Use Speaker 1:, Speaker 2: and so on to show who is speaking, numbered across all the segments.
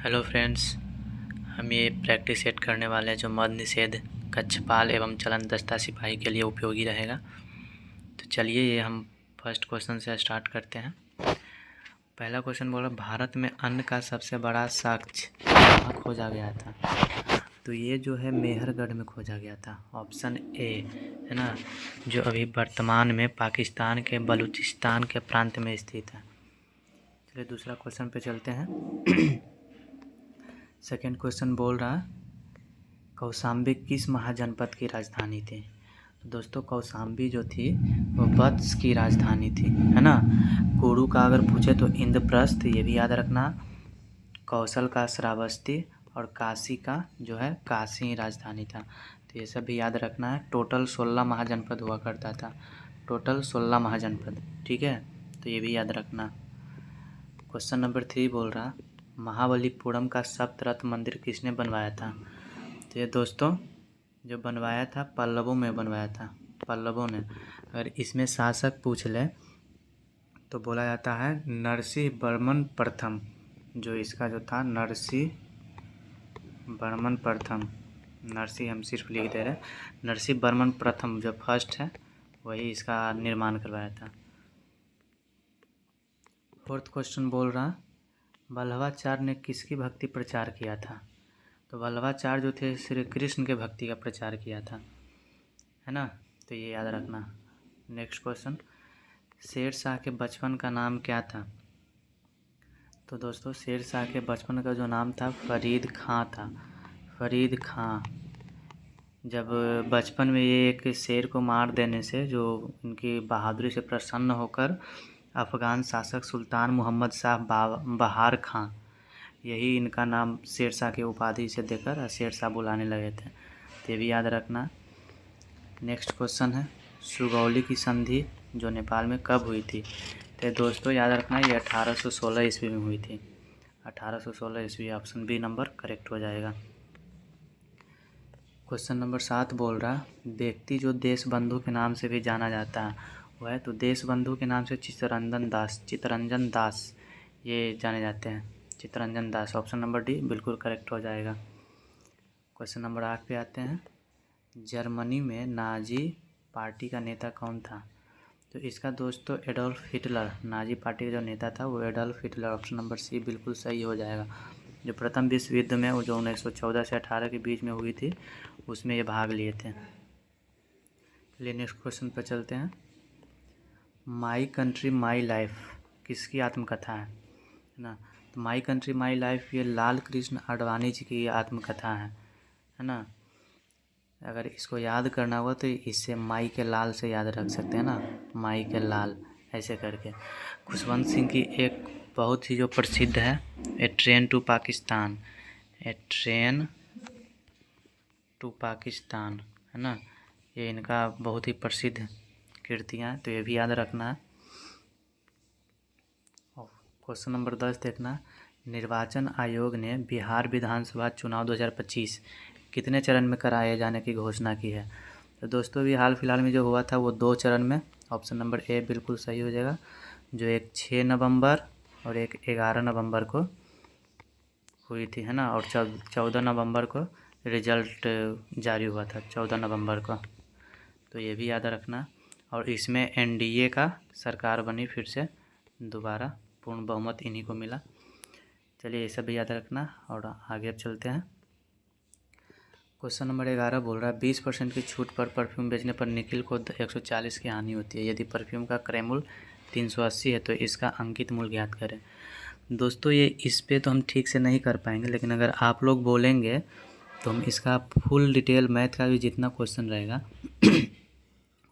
Speaker 1: Hello friends, हम ये practice set करने वाले हैं जो मद निषेध कक्षपाल एवं चलन दस्ता सिपाही के लिए उपयोगी रहेगा। तो चलिए ये हम फर्स्ट क्वेश्चन से स्टार्ट करते हैं। पहला क्वेश्चन बोला, भारत में अन्न का सबसे बड़ा साक्ष्य कहाँ खोजा गया था? तो ये जो है मेहरगढ़ में खोजा गया था, ऑप्शन ए है ना, जो अभी वर्तमान में पाकिस्तान के बलूचिस्तान के प्रांत में स्थित है। चलिए दूसरा क्वेश्चन पे चलते हैं। सेकेंड क्वेश्चन बोल रहा है, कौशाम्बी किस महाजनपद की राजधानी थी? तो दोस्तों कौशाम्बी जो थी वो वत्स की राजधानी थी, है ना। कुरु का अगर पूछे तो इंद्रप्रस्थ, ये भी याद रखना। कौशल का श्रावस्ती और काशी का जो है काशी राजधानी था, तो ये सब भी याद रखना है। टोटल 16 महाजनपद हुआ करता था, टोटल 16 महाजनपद, ठीक है, तो ये भी याद रखना। क्वेश्चन नंबर 3 बोल रहा, महाबलीपुरम का सप्तरथ मंदिर किसने बनवाया था? तो ये दोस्तों जो बनवाया था पल्लवों में बनवाया था, पल्लवों ने। अगर इसमें शासक पूछ ले तो बोला जाता है नरसिंह वर्मन प्रथम, जो इसका जो था नरसिंह वर्मन प्रथम, नरसिंह हम सिर्फ लिख दे रहे, नरसिंह वर्मन प्रथम जो फर्स्ट है वही इसका निर्माण करवाया था। फोर्थ क्वेश्चन बोल रहा, वल्लभाचार्य ने किसकी भक्ति प्रचार किया था? तो वल्लभाचार्य जो थे श्री कृष्ण के भक्ति का प्रचार किया था, है ना, तो ये याद रखना। नेक्स्ट क्वेश्चन, शेर शाह के बचपन का नाम क्या था? तो दोस्तों शेर शाह के बचपन का जो नाम था फरीद खां था, फरीद खां। जब बचपन में ये एक शेर को मार देने से जो उनकी बहादुरी से प्रसन्न होकर अफ़गान शासक सुल्तान मोहम्मद शाह बहार खां, यही इनका नाम शेर शाह की उपाधि से देकर शेर शाह बुलाने लगे थे, तो ये भी याद रखना। नेक्स्ट क्वेश्चन है, सुगौली की संधि जो नेपाल में कब हुई थी? तो दोस्तों याद रखना ये 1816 ईस्वी में हुई थी, 1816 ईस्वी, ऑप्शन बी नंबर करेक्ट हो जाएगा। क्वेश्चन नंबर 7 बोल रहा, व्यक्ति जो देश बंधु के नाम से भी जाना जाता है वह है, तो देश बंधु के नाम से चित्तरंजन दास ये जाने जाते हैं, Chittaranjan Das, option number D बिल्कुल करेक्ट हो जाएगा। क्वेश्चन नंबर 8 पे आते हैं, जर्मनी में नाजी पार्टी का नेता कौन था? तो इसका दोस्तों एडोल्फ हिटलर, नाजी पार्टी का जो नेता था वो Adolf Hitler, option number c बिल्कुल सही हो जाएगा। जो प्रथम विश्व युद्ध में वो जो 1914 से 18 के बीच में हुई थी उसमें ये भाग लिए थे। चलिए नेक्स्ट क्वेश्चन पर चलते हैं, माई कंट्री माई लाइफ किसकी आत्मकथा है ना? तो माई कंट्री माई लाइफ ये लाल कृष्ण आडवाणी जी की आत्मकथा है ना। अगर इसको याद करना होगा तो इससे माई के लाल से याद रख सकते हैं ना, माई के लाल ऐसे करके। खुशवंत सिंह की एक बहुत ही जो प्रसिद्ध है, a train to Pakistan, a train to Pakistan, है ना, ये इनका बहुत ही प्रसिद्ध कृतियाँ हैं, तो ये भी याद रखना है। और क्वेश्चन नंबर 10 देखना, निर्वाचन आयोग ने बिहार विधानसभा चुनाव 2025 कितने चरण में कराए जाने की घोषणा की है? तो दोस्तों अभी हाल फिलहाल में जो हुआ था वो 2 चरण में, ऑप्शन नंबर ए बिल्कुल सही हो जाएगा। जो एक 6 नवंबर और एक 11 नवंबर को हुई थी, है ना, और 14 नवंबर को रिजल्ट जारी हुआ था, 14 नवंबर को, तो ये भी याद रखना। और इसमें एनडीए का सरकार बनी फिर से दोबारा, पूर्ण बहुमत इन्हीं को मिला। चलिए ये सब भी याद रखना और आगे अब चलते हैं। क्वेश्चन नंबर 11 बोल रहा है, 20% की छूट पर परफ्यूम बेचने पर निखिल को 140 की हानि होती है। यदि परफ्यूम का क्रय मूल्य 380 है तो इसका अंकित मूल्य ज्ञात करें। दोस्तों ये इस पे तो हम ठीक से नहीं कर पाएंगे, लेकिन अगर आप लोग बोलेंगे तो हम इसका फुल डिटेल, मैथ का भी जितना क्वेश्चन रहेगा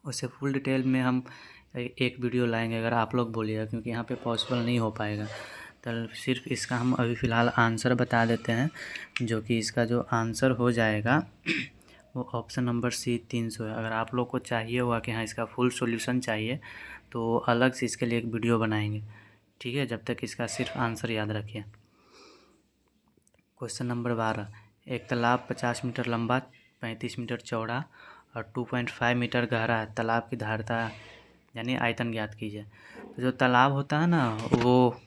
Speaker 1: उससे फुल डिटेल में हम एक वीडियो लाएंगे अगर आप लोग बोलिएगा, क्योंकि यहाँ पे पॉसिबल नहीं हो पाएगा। तो सिर्फ इसका हम अभी फ़िलहाल आंसर बता देते हैं, जो कि इसका जो आंसर हो जाएगा वो ऑप्शन नंबर सी 300 है। अगर आप लोग को चाहिए हुआ कि हाँ इसका फुल सॉल्यूशन चाहिए तो अलग से इसके लिए एक वीडियो बनाएंगे, ठीक है, जब तक इसका सिर्फ आंसर याद रखिए। क्वेश्चन नंबर 12, एक तालाब 50 मीटर लंबा, 35 मीटर चौड़ा और 2.5 मीटर गहरा है, तालाब की धारता यानी आयतन ज्ञात कीजिए। तो जो तालाब होता है ना वो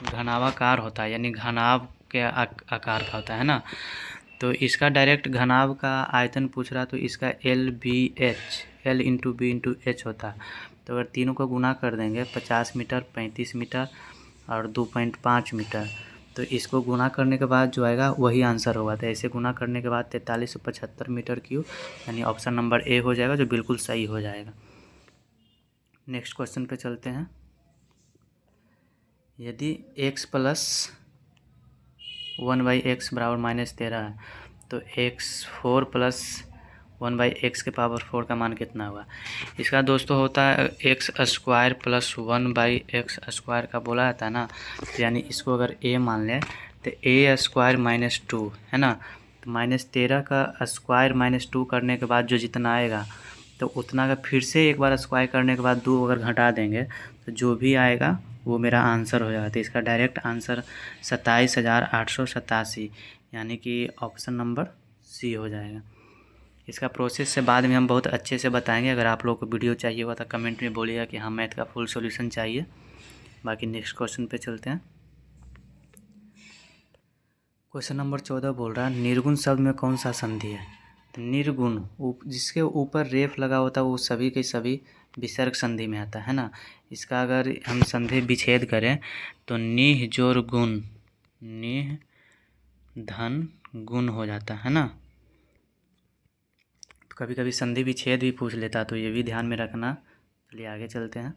Speaker 1: घनावाकार होता है, यानी घनाभ के आकार का होता है ना। तो इसका डायरेक्ट घनाभ का आयतन पूछ रहा, तो इसका L into b into h होता है। तो अगर तीनों को गुना कर देंगे 50 मीटर, 35 मीटर और 2.5 मीटर, तो इसको गुना करने के बाद जो आएगा वही आंसर होगा। तो ऐसे गुना करने के बाद 4375 मीटर क्यूब, यानी ऑप्शन नंबर ए हो जाएगा, जो बिल्कुल सही हो जाएगा। नेक्स्ट क्वेश्चन पे चलते हैं। यदि x प्लस 1/x बराबर -13 है, तो x4 प्लस 1/x के पावर 4 का मान कितना हुआ। इसका दोस्तों होता है x² प्लस 1/x² का बोला जाता है ना। तो यानी इसको अगर a मान लें तो a² - 2 है ना। तो -13 का स्क्वायर -2 करने के बाद जो जितना आएगा, तो उतना का फिर से एक बार स्क्वायर करने के बाद 2 अगर घटा देंगे, तो जो भी आएगा वो मेरा आंसर हो जाएगा। तो इसका डायरेक्ट आंसर 27,887, यानी कि ऑप्शन नंबर सी हो जाएगा। इसका प्रोसेस से बाद में हम बहुत अच्छे से बताएंगे। अगर आप लोग को वीडियो चाहिए हुआ तो कमेंट में बोलिएगा कि हाँ मैथ का फुल सॉल्यूशन चाहिए। बाकी नेक्स्ट क्वेश्चन पे चलते हैं। क्वेश्चन नंबर 14 बोल रहा है निर्गुण शब्द में कौन सा संधि है। तो निर्गुण जिसके ऊपर रेफ लगा होता है वो सभी के सभी विसर्ग संधि में आता है ना। इसका अगर हम संधि विच्छेद करें तो निह जोर गुण, निह धन गुण हो जाता है ना। तो कभी कभी संधि विच्छेद भी पूछ लेता, तो ये भी ध्यान में रखना। चलिए आगे चलते हैं।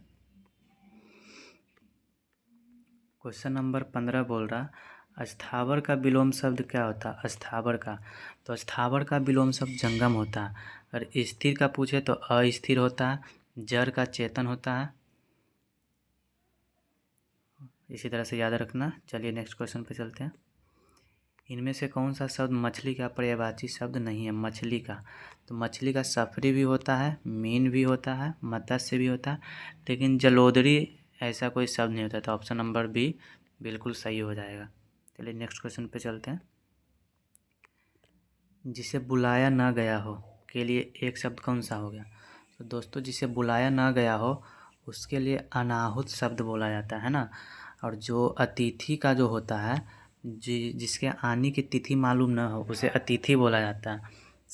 Speaker 1: क्वेश्चन नंबर 15 बोल रहा अस्थावर का विलोम शब्द क्या होता है। अस्थावर का, तो अस्थावर का विलोम शब्द जंगम होता है। अगर स्थिर का पूछे तो अस्थिर होता है, जड़ का चेतन होता है। इसी तरह से याद रखना। चलिए नेक्स्ट क्वेश्चन पे चलते हैं। इनमें से कौन सा शब्द मछली का पर्यायवाची शब्द नहीं है। मछली का, तो मछली का सफरी भी होता है, मीन भी होता है, मत्स्य भी होता है, लेकिन जलोदरी ऐसा कोई शब्द नहीं होता। तो ऑप्शन नंबर बी बिल्कुल सही हो जाएगा। चलिए नेक्स्ट क्वेश्चन पे चलते हैं। जिसे बुलाया ना गया हो के लिए एक शब्द कौन सा हो गया। तो दोस्तों जिसे बुलाया ना गया हो उसके लिए अनाहुत शब्द बोला जाता है ना। और जो अतिथि का जो होता है, जिसके आने की तिथि मालूम ना हो उसे अतिथि बोला जाता है।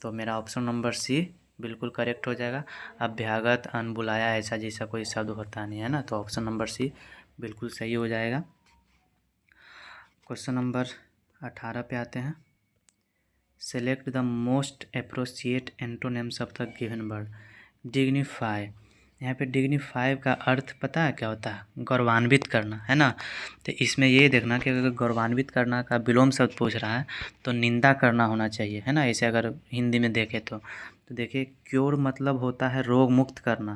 Speaker 1: तो मेरा ऑप्शन नंबर सी बिल्कुल करेक्ट हो जाएगा। अभ्यागत, अनबुलाया ऐसा जैसा कोई शब्द होता नहीं है ना। तो ऑप्शन नंबर सी बिल्कुल सही हो जाएगा। क्वेश्चन नंबर 18 पे आते हैं। Select the most appropriate antonyms of the given word. Dignify, यहाँ पे डिग्निफाई का अर्थ पता है क्या होता है। गौरवान्वित करना है ना। तो इसमें ये देखना कि अगर गौरवान्वित करना का विलोम शब्द पूछ रहा है तो निंदा करना होना चाहिए है ना। ऐसे अगर हिंदी में देखें तो देखिए क्योर मतलब होता है रोग मुक्त करना।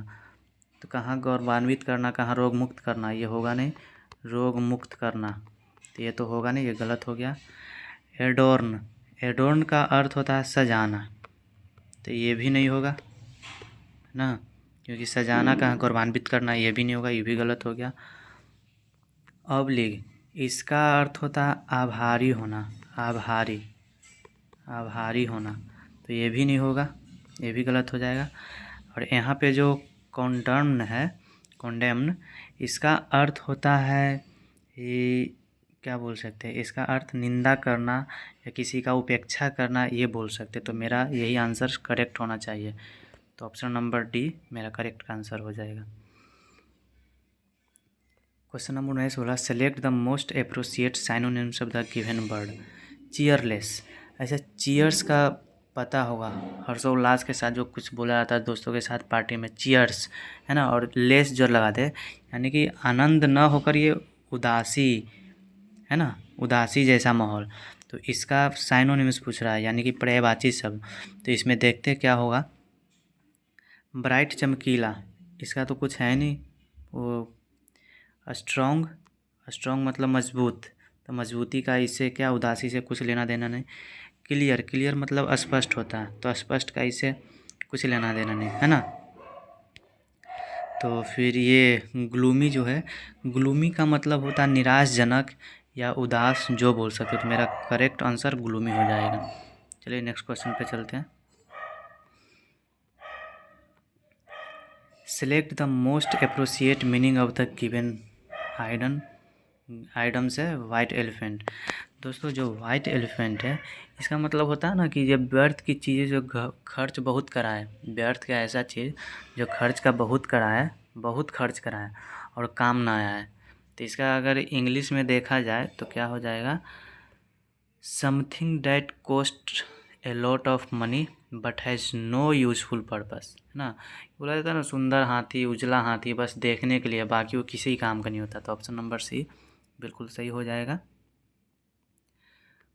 Speaker 1: तो कहाँ गौरवान्वित करना, कहाँ रोग मुक्त करना, ये होगा नहीं। रोग मुक्त करना तो ये तो होगा नहीं, ये गलत हो गया। एडोर्न, एडोर्न का अर्थ होता है सजाना, तो ये भी नहीं होगा ना, क्योंकि सजाना कहाँ गौरवान्वित करना, ये भी नहीं होगा, ये भी गलत हो गया। अवलिग, इसका अर्थ होता है आभारी होना, आभारी, आभारी होना, तो ये भी नहीं होगा, ये भी गलत हो जाएगा। और यहाँ पे जो कॉन्डम्न है, कॉन्डेम्न, इसका अर्थ होता है ये क्या बोल सकते हैं, इसका अर्थ निंदा करना या किसी का उपेक्षा करना, ये बोल सकते। तो मेरा यही आंसर करेक्ट होना चाहिए। तो ऑप्शन नंबर डी मेरा करेक्ट आंसर हो जाएगा। क्वेश्चन नंबर 19 बोला select the most appropriate synonyms of the given word. Cheerless, ऐसा चीयर्स का पता होगा, हर्षोल्लास के साथ जो कुछ बोला जाता है दोस्तों के साथ पार्टी में, चीयर्स है ना। और लेस जो लगा दे, यानी कि आनंद न होकर ये उदासी है ना, उदासी जैसा माहौल। तो इसका साइनोनिम्स पूछ रहा है, यानी कि पर्यायवाची शब्द। तो इसमें देखते क्या होगा। ब्राइट, चमकीला, इसका तो कुछ है नहीं। वो स्ट्रॉन्ग, स्ट्रॉन्ग मतलब मजबूत, तो मजबूती का इससे क्या, उदासी से कुछ लेना देना नहीं। क्लियर, क्लियर मतलब स्पष्ट होता है, तो स्पष्ट का इससे कुछ लेना देना नहीं है ना। तो फिर ये ग्लूमी जो है, ग्लूमी का मतलब होता है निराशजनक या उदास जो बोल सकते हो। तो मेरा करेक्ट आंसर ग्लूमी हो जाएगा। चलिए नेक्स्ट क्वेश्चन पे चलते हैं। Select the most appropriate meaning of the given आइडन, idioms है वाइट एलिफेंट। दोस्तों जो वाइट एलिफेंट है इसका मतलब होता है ना कि ये व्यर्थ की चीज़ें जो खर्च बहुत करा है, व्यर्थ का ऐसा चीज़ जो खर्च का बहुत करा है, बहुत खर्च करा है और काम ना आया है। तो इसका अगर इंग्लिश में देखा जाए तो क्या हो जाएगा, something that cost a lot of money but has no useful purpose, है ना। बोला जाता है ना सुंदर हाथी उजला हाथी, बस देखने के लिए, बाकी वो किसी काम का नहीं होता। तो ऑप्शन नंबर सी बिल्कुल सही हो जाएगा।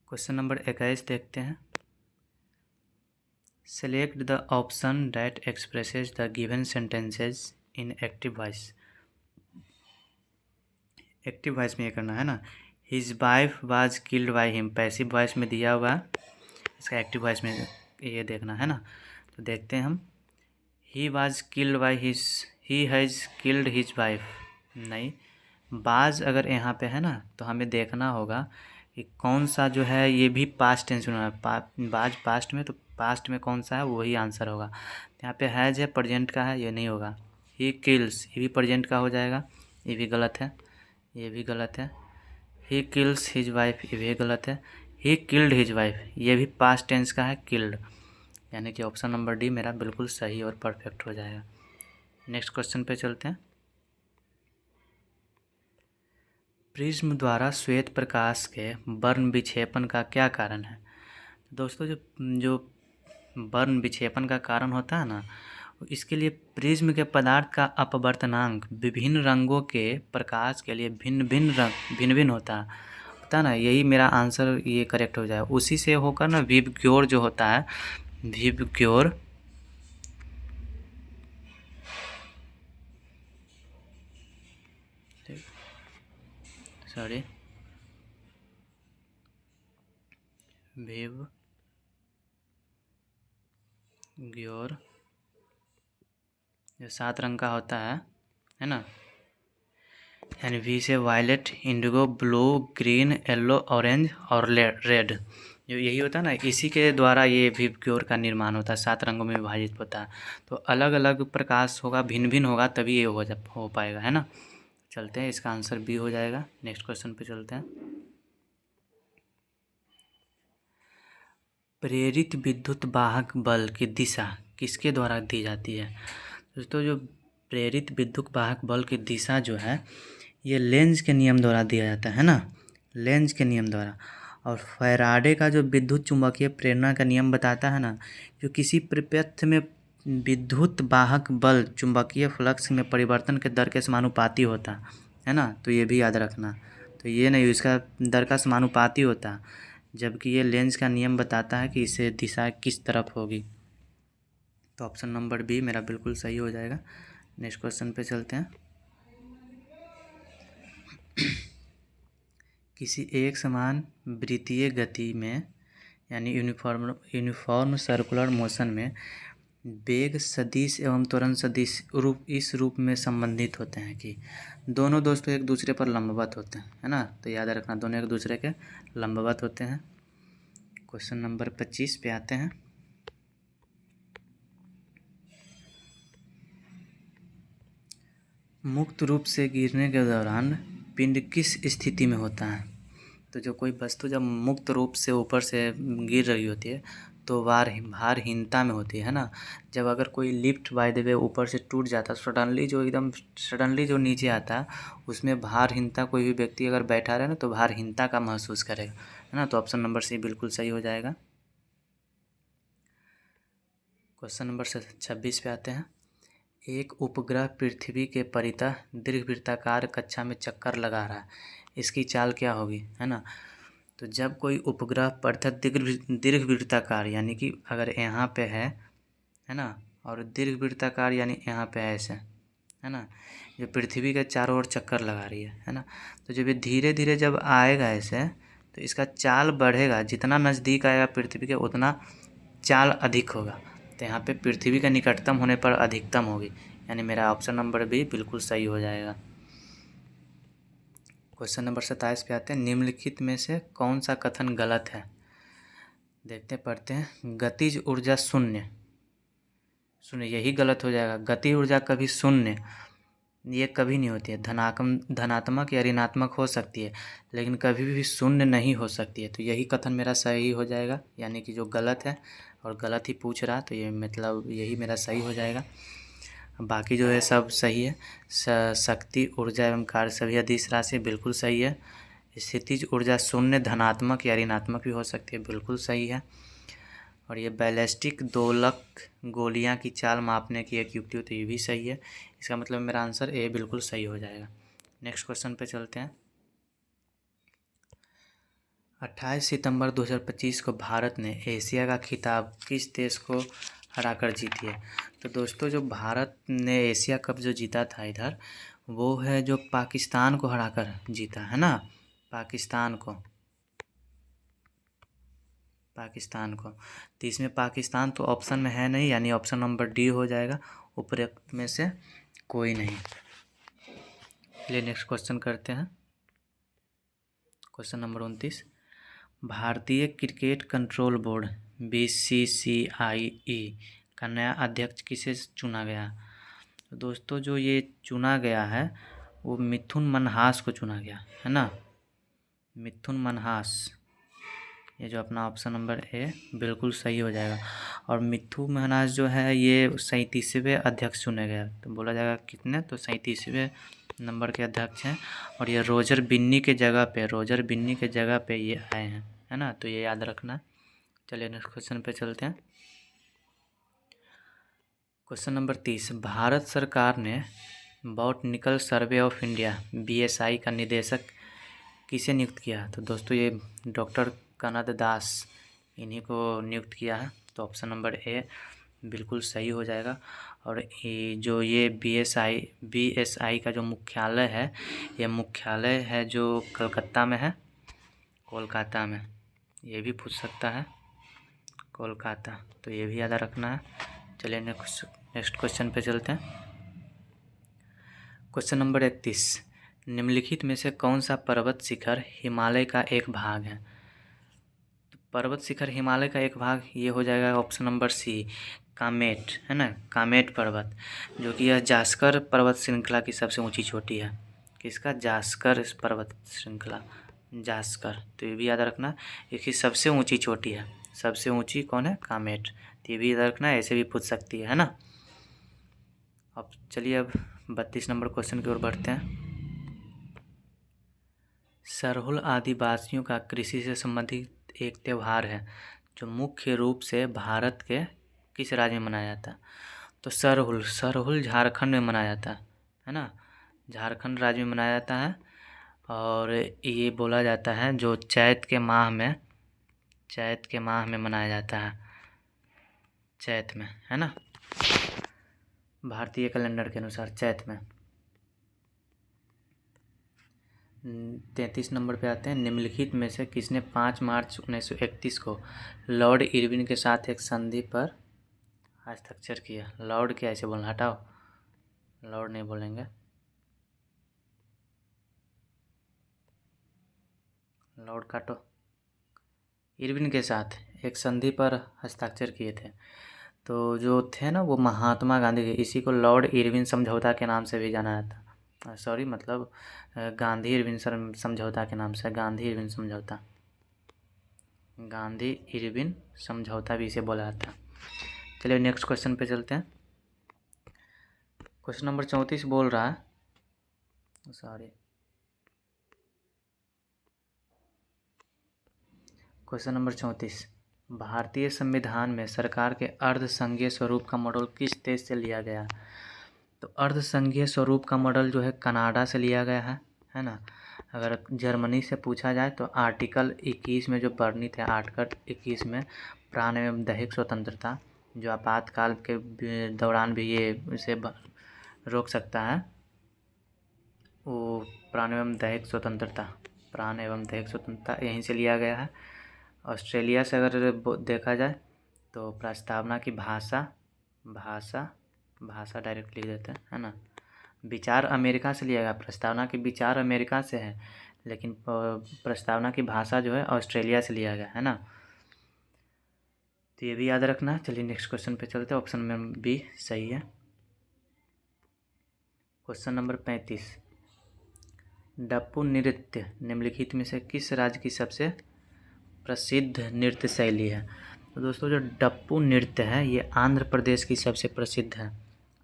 Speaker 1: क्वेश्चन नंबर 21 देखते हैं। Select the option that expresses the given sentences in active voice. Active voice में ये करना है ना, his wife was killed by him, passive voice में दिया हुआ, इसका एक्टिव वॉइस में ये देखना है ना। तो देखते हैं हम, he was killed by his, he has killed his wife, नहीं। बाज अगर यहाँ पे है ना तो हमें देखना होगा कि कौन सा जो है, ये भी पास्ट टेंस में है, बाज पास्ट में, तो पास्ट में कौन सा है वही आंसर होगा। यहाँ पे हैज़ है, प्रेजेंट का है, ये नहीं होगा। ही किल्स, ये भी प्रेजेंट का हो जाएगा, ये भी गलत है, ये भी गलत है। ही किल्स हिज वाइफ, ये भी गलत है। ही किल्ड हिज वाइफ, ये भी पास्ट टेंस का है, किल्ड, यानी कि ऑप्शन नंबर डी मेरा बिल्कुल सही और परफेक्ट हो जाएगा। नेक्स्ट क्वेश्चन पे चलते हैं। प्रिज्म द्वारा श्वेत प्रकाश के वर्ण विक्षेपण का क्या कारण है। दोस्तों जो जो वर्ण विक्षेपण का कारण होता है ना, इसके लिए प्रिज्म के पदार्थ का अपवर्तनांक विभिन्न रंगों के प्रकाश के लिए भिन्न भिन्न होता है, पता ना, यही मेरा आंसर ये करेक्ट हो जाए। उसी से होकर ना विबग्योर जो होता है, विबग्योर सॉरी विबग्योर जो 7 रंग का होता है ना, यानी वी से violet, indigo, blue, green, yellow, orange और रेड, जो यही होता है ना, इसी के द्वारा ये विबग्योर का निर्माण होता है, 7 रंगों में विभाजित होता है। तो अलग अलग प्रकाश होगा, भिन्न भिन्न होगा, तभी ये हो पाएगा, है ना। चलते हैं, इसका आंसर बी हो जाएगा। नेक्स्ट क्वेश्चन पे चलते हैं। प्रेरित विद्युत वाहक बल की दिशा किसके द्वारा दी जाती है। दोस्तों जो प्रेरित विद्युत वाहक बल की दिशा जो है, ये लेंज के नियम द्वारा दिया जाता है ना, लेंज के नियम द्वारा। और फैराडे का जो विद्युत चुंबकीय प्रेरणा का नियम बताता है ना, जो किसी पदार्थ में विद्युत वाहक बल चुंबकीय फ्लक्स में परिवर्तन के दर के समानुपाती होता है ना, तो ये भी याद रखना। तो ये नहीं, इसका दर का समानुपाती होता, जबकि ये लेंज का नियम बताता है कि इसे दिशा किस तरफ होगी। तो ऑप्शन नंबर बी मेरा बिल्कुल सही हो जाएगा। नेक्स्ट क्वेश्चन पे चलते हैं। किसी एक समान वृत्तीय गति में, यानी यूनिफॉर्म सर्कुलर मोशन में वेग सदिश एवं त्वरण सदिश रूप इस रूप में संबंधित होते हैं कि दोनों दोस्तों एक दूसरे पर लंबवत होते हैं, है ना। तो याद रखना, दोनों एक दूसरे के लंबवत होते हैं। क्वेश्चन नंबर 25 पे आते हैं। मुक्त रूप से गिरने के दौरान पिंड किस स्थिति में होता है। तो जो कोई वस्तु जब मुक्त रूप से ऊपर से गिर रही होती है तो भारहीनता में होती है ना। जब अगर कोई लिफ्ट बाय द वे ऊपर से टूट जाता है, सडनली जो नीचे आता है, उसमें भारहीनता, कोई भी व्यक्ति अगर बैठा रहे ना तो भारहीनता का महसूस करेगा, है ना। तो ऑप्शन नंबर सी बिल्कुल सही हो जाएगा। क्वेश्चन नंबर 26 पे आते हैं। एक उपग्रह पृथ्वी के परितः दीर्घवृत्ताकार कक्षा में चक्कर लगा रहा है, इसकी चाल क्या होगी, है ना। तो जब कोई उपग्रह परितः दीर्घवृत्ताकार, यानी कि अगर यहाँ पे है ना, और दीर्घवृत्ताकार यानी यहाँ पे है ऐसे, है ना, जो पृथ्वी के चारों ओर चक्कर लगा रही है ना। तो जब ये धीरे धीरे जब आएगा ऐसे, तो इसका चाल बढ़ेगा, जितना नज़दीक आएगा पृथ्वी के उतना चाल अधिक होगा। तो यहाँ पे पृथ्वी का निकटतम होने पर अधिकतम होगी, यानी मेरा ऑप्शन नंबर बी बिल्कुल सही हो जाएगा। क्वेश्चन नंबर 27 पे आते हैं। निम्नलिखित में से कौन सा कथन गलत है। देखते पढ़ते हैं। गतिज ऊर्जा शून्य, यही गलत हो जाएगा। गति ऊर्जा कभी शून्य ये कभी नहीं होती है। धनात्मक या ऋणात्मक हो सकती है, लेकिन कभी भी शून्य नहीं हो सकती है। तो यही कथन मेरा सही हो जाएगा, यानी कि जो गलत है और गलत ही पूछ रहा, तो ये मतलब यही मेरा सही हो जाएगा। बाकी जो है सब सही है। शक्ति, ऊर्जा एवं कार्य सभी अदिश राशि बिल्कुल सही है। स्थितिज ऊर्जा शून्य, धनात्मक या ऋणात्मक भी हो सकती है, बिल्कुल सही है। और ये बैलिस्टिक दोलक गोलियां की चाल मापने की एक युक्ति होती है, ये भी सही है। इसका मतलब मेरा आंसर ए बिल्कुल सही हो जाएगा। नेक्स्ट क्वेश्चन पे चलते हैं। 28 सितंबर 2025 को भारत ने एशिया का खिताब किस देश को हराकर जीती है? तो दोस्तों, जो भारत ने एशिया कप जो जीता था इधर, वो है जो पाकिस्तान को हराकर जीता है ना, पाकिस्तान को। तो इसमें पाकिस्तान तो ऑप्शन में है नहीं, यानी ऑप्शन नंबर डी हो जाएगा, उपरोक्त में से कोई नहीं। चलिए नेक्स्ट क्वेश्चन करते हैं। क्वेश्चन नंबर 29, भारतीय क्रिकेट कंट्रोल बोर्ड BCCI का नया अध्यक्ष किसे चुना गया? तो दोस्तों, जो ये चुना गया है वो मिथुन मनहास को चुना गया है ना, मिथुन मनहास। ये जो अपना ऑप्शन नंबर ए बिल्कुल सही हो जाएगा। और मिथुन मनहास जो है ये 37वें अध्यक्ष चुने गए। तो बोला जाएगा कितने, तो 37वें नंबर के अध्यक्ष हैं। और ये रोजर बिन्नी के जगह पे ये आए हैं, है ना, तो ये याद रखना। चलिए नेक्स्ट क्वेश्चन पे चलते हैं। क्वेश्चन नंबर 30, भारत सरकार ने botanical survey of India BSI का निदेशक किसे नियुक्त किया? तो दोस्तों, ये डॉक्टर कनद दास, इन्हीं को नियुक्त किया है। तो ऑप्शन नंबर ए बिल्कुल सही हो जाएगा। और ये BSI का जो मुख्यालय है, ये मुख्यालय है जो कलकत्ता में है, कोलकाता में। ये भी पूछ सकता है, कोलकाता, तो ये भी याद रखना है। चलिए नेक्स्ट क्वेश्चन पे चलते हैं। क्वेश्चन नंबर 31, निम्नलिखित में से कौन सा पर्वत शिखर हिमालय का एक भाग है? तो पर्वत शिखर हिमालय का एक भाग ये हो जाएगा ऑप्शन नंबर सी, कामेट, है ना, कामेट पर्वत, जो कि यह जास्कर पर्वत श्रृंखला की सबसे ऊंची चोटी है। किसका? जास्कर पर्वत श्रृंखला, जास्कर। तो ये भी याद रखना, इसकी सबसे ऊंची चोटी है। सबसे ऊंची कौन है? कामेट। तो ये भी याद रखना, ऐसे भी पूछ सकती है ना। अब चलिए, अब 32 नंबर क्वेश्चन की ओर बढ़ते हैं। सरहुल आदिवासियों का कृषि से संबंधित एक त्यौहार है जो मुख्य रूप से भारत के किस राज्य में मनाया जाता है? तो सरहुल झारखंड में मनाया जाता है ना, झारखंड राज्य में मनाया जाता है। और ये बोला जाता है जो चैत के माह में मनाया जाता है, चैत में, है ना, भारतीय कैलेंडर के अनुसार चैत में। 33 नंबर पे आते हैं। निम्नलिखित में से किसने 5 मार्च 1931 को लॉर्ड इरविन के साथ एक संधि पर हस्ताक्षर किया? लॉर्ड क्या, ऐसे बोलना, हटाओ, लॉर्ड नहीं बोलेंगे, लॉर्ड काटो। इरविन के साथ एक संधि पर हस्ताक्षर किए थे। तो जो थे ना वो महात्मा गांधी थे। इसी को लॉर्ड इरविन समझौता के नाम से भी जाना जाता, सॉरी मतलब गांधी इरविन समझौता के नाम से, गांधी इरविन समझौता भी इसे बोला जाता है। चलिए नेक्स्ट क्वेश्चन पे चलते हैं। क्वेश्चन नंबर 34 बोल रहा है, सॉरी, क्वेश्चन नंबर 34, भारतीय संविधान में सरकार के अर्धसंघीय स्वरूप का मॉडल किस देश से लिया गया? तो अर्धसंघीय स्वरूप का मॉडल जो है कनाडा से लिया गया है ना। अगर जर्मनी से पूछा जाए तो आर्टिकल 21 में जो वर्णित है, आर्टिकल 21 में प्राण एवं दैहिक स्वतंत्रता, जो आपातकाल के दौरान भी ये इसे रोक सकता है, वो प्राण एवं दैहिक स्वतंत्रता यहीं से लिया गया है। ऑस्ट्रेलिया से अगर देखा जाए तो प्रस्तावना की भाषा डायरेक्ट लिख देते हैं, है ना। विचार अमेरिका से लिया गया, प्रस्तावना की विचार अमेरिका से है, लेकिन प्रस्तावना की भाषा जो है ऑस्ट्रेलिया से लिया गया, है ना। तो ये भी याद रखना। चलिए नेक्स्ट क्वेश्चन पे चलते हैं। ऑप्शन में बी सही है। क्वेश्चन नंबर 35, डप्पू नृत्य निम्नलिखित में से किस राज्य की सबसे प्रसिद्ध नृत्य शैली है? तो दोस्तों जो डप्पू नृत्य है ये आंध्र प्रदेश की सबसे प्रसिद्ध है,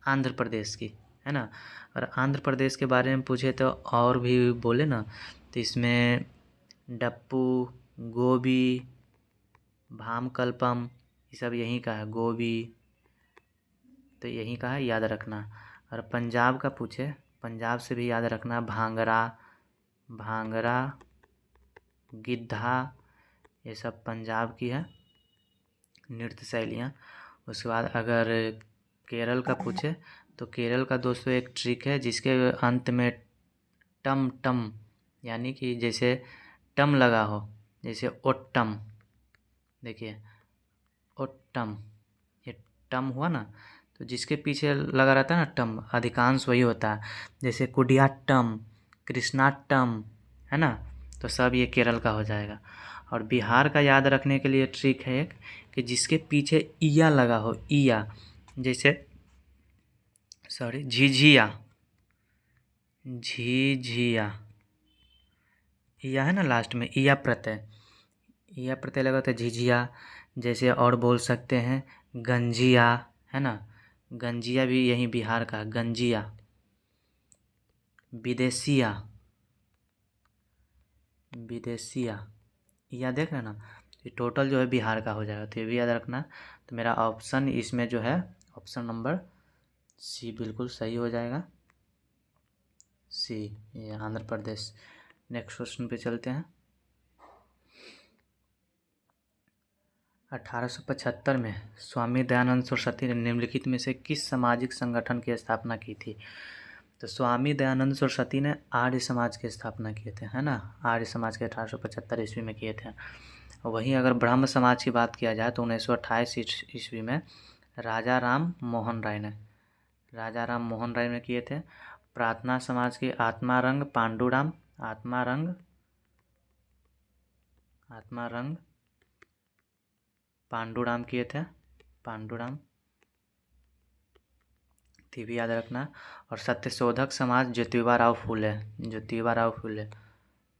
Speaker 1: आंध्र प्रदेश की, है ना। और आंध्र प्रदेश के बारे में पूछे तो और भी बोले ना, तो इसमें डप्पू, गोबी, भामकल्पम ये सब यहीं का है, गोबी तो यहीं का है, याद रखना। और पंजाब का पूछे, पंजाब से भी याद रखना, भांगड़ा, भांगड़ा, गिद्धा ये सब पंजाब की है नृत्य शैलियाँ। उसके बाद अगर केरल का पूछे तो केरल का दोस्तों एक ट्रिक है जिसके अंत में टम टम यानी कि जैसे टम लगा हो, जैसे ओट्टम, देखिए ओट्टम, ये टम हुआ ना, तो जिसके पीछे लगा रहता है ना टम, अधिकांश वही होता है, जैसे कुडियाट्टम, कृष्णाट्टम, है ना। तो सब ये केरल का हो जाएगा। और बिहार का याद रखने के लिए ट्रिक है एक कि जिसके पीछे इया लगा हो, इया, जैसे सॉरी झिझिया, झिझिया, इया है ना लास्ट में, इया प्रत्यय, इया प्रत्यय लगा तो झिझिया। जैसे और बोल सकते हैं गंजिया, है ना, गंजिया भी यहीं बिहार का, गंजिया, विदेशिया, विदेशिया, यह देख रहे ना, ये टोटल जो है बिहार का हो जाएगा, तो ये भी याद रखना। तो मेरा ऑप्शन इसमें जो है ऑप्शन नंबर सी बिल्कुल सही हो जाएगा, सी, ये आंध्र प्रदेश। नेक्स्ट क्वेश्चन पे चलते हैं। 1875 में स्वामी दयानंद सरस्वती ने निम्नलिखित में से किस सामाजिक संगठन की स्थापना की थी? तो स्वामी दयानंद सरस्वती ने आर्य समाज की स्थापना किए थे, है ना, आर्य समाज के 1875 ईस्वी में किए थे। वहीं अगर ब्रह्म समाज की बात किया जाए तो 1928 ईस्वी में राजा राम मोहन राय ने, राजा राम मोहन राय ने किए थे। प्रार्थना समाज के आत्मारंग पांडुराम, आत्मारंग, आत्मारंग पांडुराम किए थे, पांडुराम थी भी याद रखना। और सत्यशोधक समाज ज्योतिबा राव फूले, ज्योतिबा राव फूले,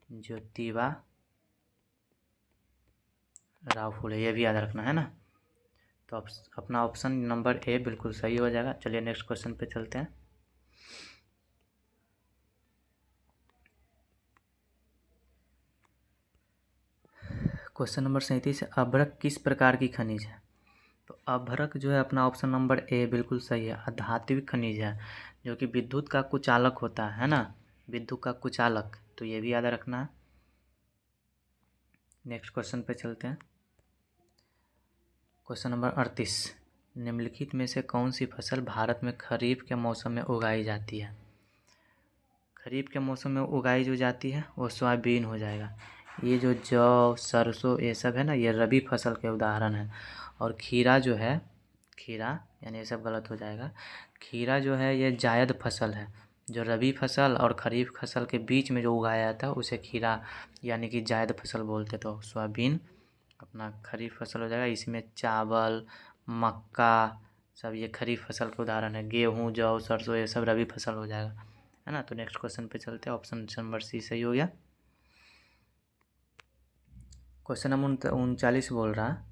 Speaker 1: ज्योतिबा राव फूले, ये भी याद रखना, है ना। तो अपना ऑप्शन नंबर ए बिल्कुल सही हो जाएगा। चलिए नेक्स्ट क्वेश्चन पे चलते हैं। क्वेश्चन नंबर 37, अभ्रक किस प्रकार की खनिज है? तो अभ्रक जो है अपना ऑप्शन नंबर ए बिल्कुल सही है, अधात्विक खनिज है जो कि विद्युत का कुचालक होता है ना, विद्युत का कुचालक, तो ये भी याद रखना है। नेक्स्ट क्वेश्चन पे चलते हैं। क्वेश्चन नंबर 38, निम्नलिखित में से कौन सी फसल भारत में खरीफ के मौसम में उगाई जाती है? खरीफ के मौसम में उगाई जो जाती है वो सोयाबीन हो जाएगा। ये जो जौ, सरसों ये सब है ना, ये रबी फसल के उदाहरण है। और खीरा जो है, खीरा यानी ये सब गलत हो जाएगा, खीरा जो है ये जायद फसल है, जो रबी फसल और खरीफ फसल के बीच में जो उगाया जाता है उसे खीरा यानी कि जायद फसल बोलते। तो सोयाबीन अपना खरीफ फसल हो जाएगा। इसमें चावल, मक्का सब ये खरीफ फसल के उदाहरण है। गेहूँ, जौ, सरसों ये सब रबी फसल हो जाएगा, है ना। तो नेक्स्ट क्वेश्चन पे चलते हैं, ऑप्शन नंबर सी सही हो गया। क्वेश्चन नंबर 39 बोल रहा है,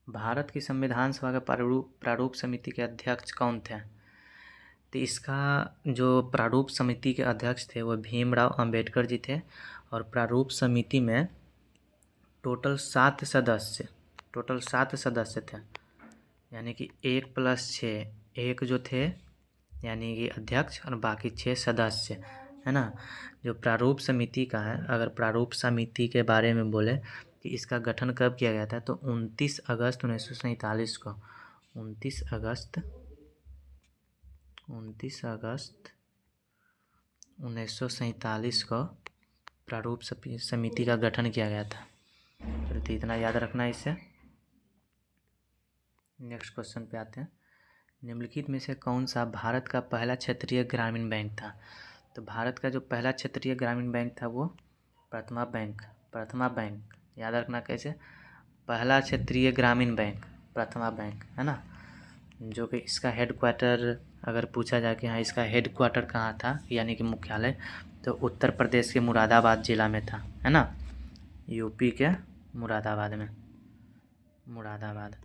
Speaker 1: भारत की संविधान सभा के प्रारूप समिति के अध्यक्ष कौन थे? तो इसका जो प्रारूप समिति के अध्यक्ष थे वो भीमराव अंबेडकर जी थे। और प्रारूप समिति में टोटल 7 सदस्य, टोटल 7 सदस्य थे, यानी कि 1+6, एक जो थे यानी कि अध्यक्ष और बाकी 6 सदस्य, है ना। जो प्रारूप समिति का है, अगर प्रारूप समिति के बारे में बोले कि इसका गठन कब किया गया था, तो 29 अगस्त 1947 को, 29 अगस्त 1947 को प्रारूप समिति का गठन किया गया था। तो इतना याद रखना है इससे। नेक्स्ट क्वेश्चन पे आते हैं। निम्नलिखित में से कौन सा भारत का पहला क्षेत्रीय ग्रामीण बैंक था? तो भारत का जो पहला क्षेत्रीय ग्रामीण बैंक था वो प्रथमा बैंक, प्रथमा बैंक याद रखना कैसे, पहला क्षेत्रीय ग्रामीण बैंक प्रथमा बैंक, है ना, जो कि इसका हेडक्वार्टर अगर पूछा जाए कि हाँ इसका हेड क्वार्टर कहाँ था यानी कि मुख्यालय, तो उत्तर प्रदेश के मुरादाबाद ज़िला में था, है ना, यूपी के मुरादाबाद में, मुरादाबाद।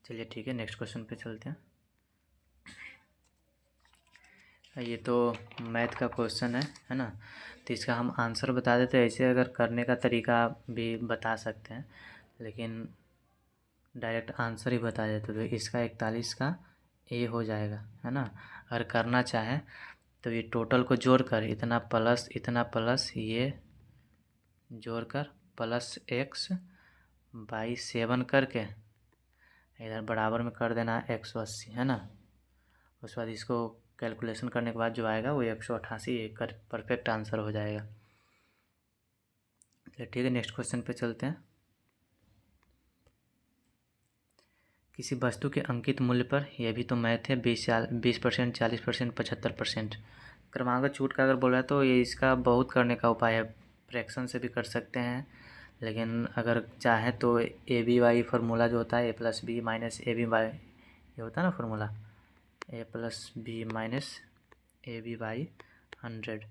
Speaker 1: चलिए ठीक है, नेक्स्ट क्वेश्चन पे चलते हैं। ये तो मैथ का क्वेश्चन है ना, तो इसका हम आंसर बता देते हैं। ऐसे अगर करने का तरीका भी बता सकते हैं, लेकिन डायरेक्ट आंसर ही बता देते, तो इसका 41 का ए हो जाएगा, है ना। अगर करना चाहें तो ये टोटल को जोड़कर इतना प्लस ये जोड़कर प्लस x/7 करके इधर बराबर में कर देना है 180, है ना। उसके बाद इसको कैलकुलेशन करने के बाद जो आएगा वो 188 एक परफेक्ट आंसर हो जाएगा। चलिए ठीक है, नेक्स्ट क्वेश्चन पे चलते हैं। किसी वस्तु के अंकित मूल्य पर, यह भी तो मैथ है, 20%, 40%, 75%। क्रमागत छूट का अगर बोला है तो ये इसका बहुत करने का उपाय है। फ्रैक्शन से भी कर सकते हैं, लेकिन अगर चाहें तो ABY फार्मूला जो होता है A+B - ABY, ये होता है ना फार्मूला, A+B - ABY 100,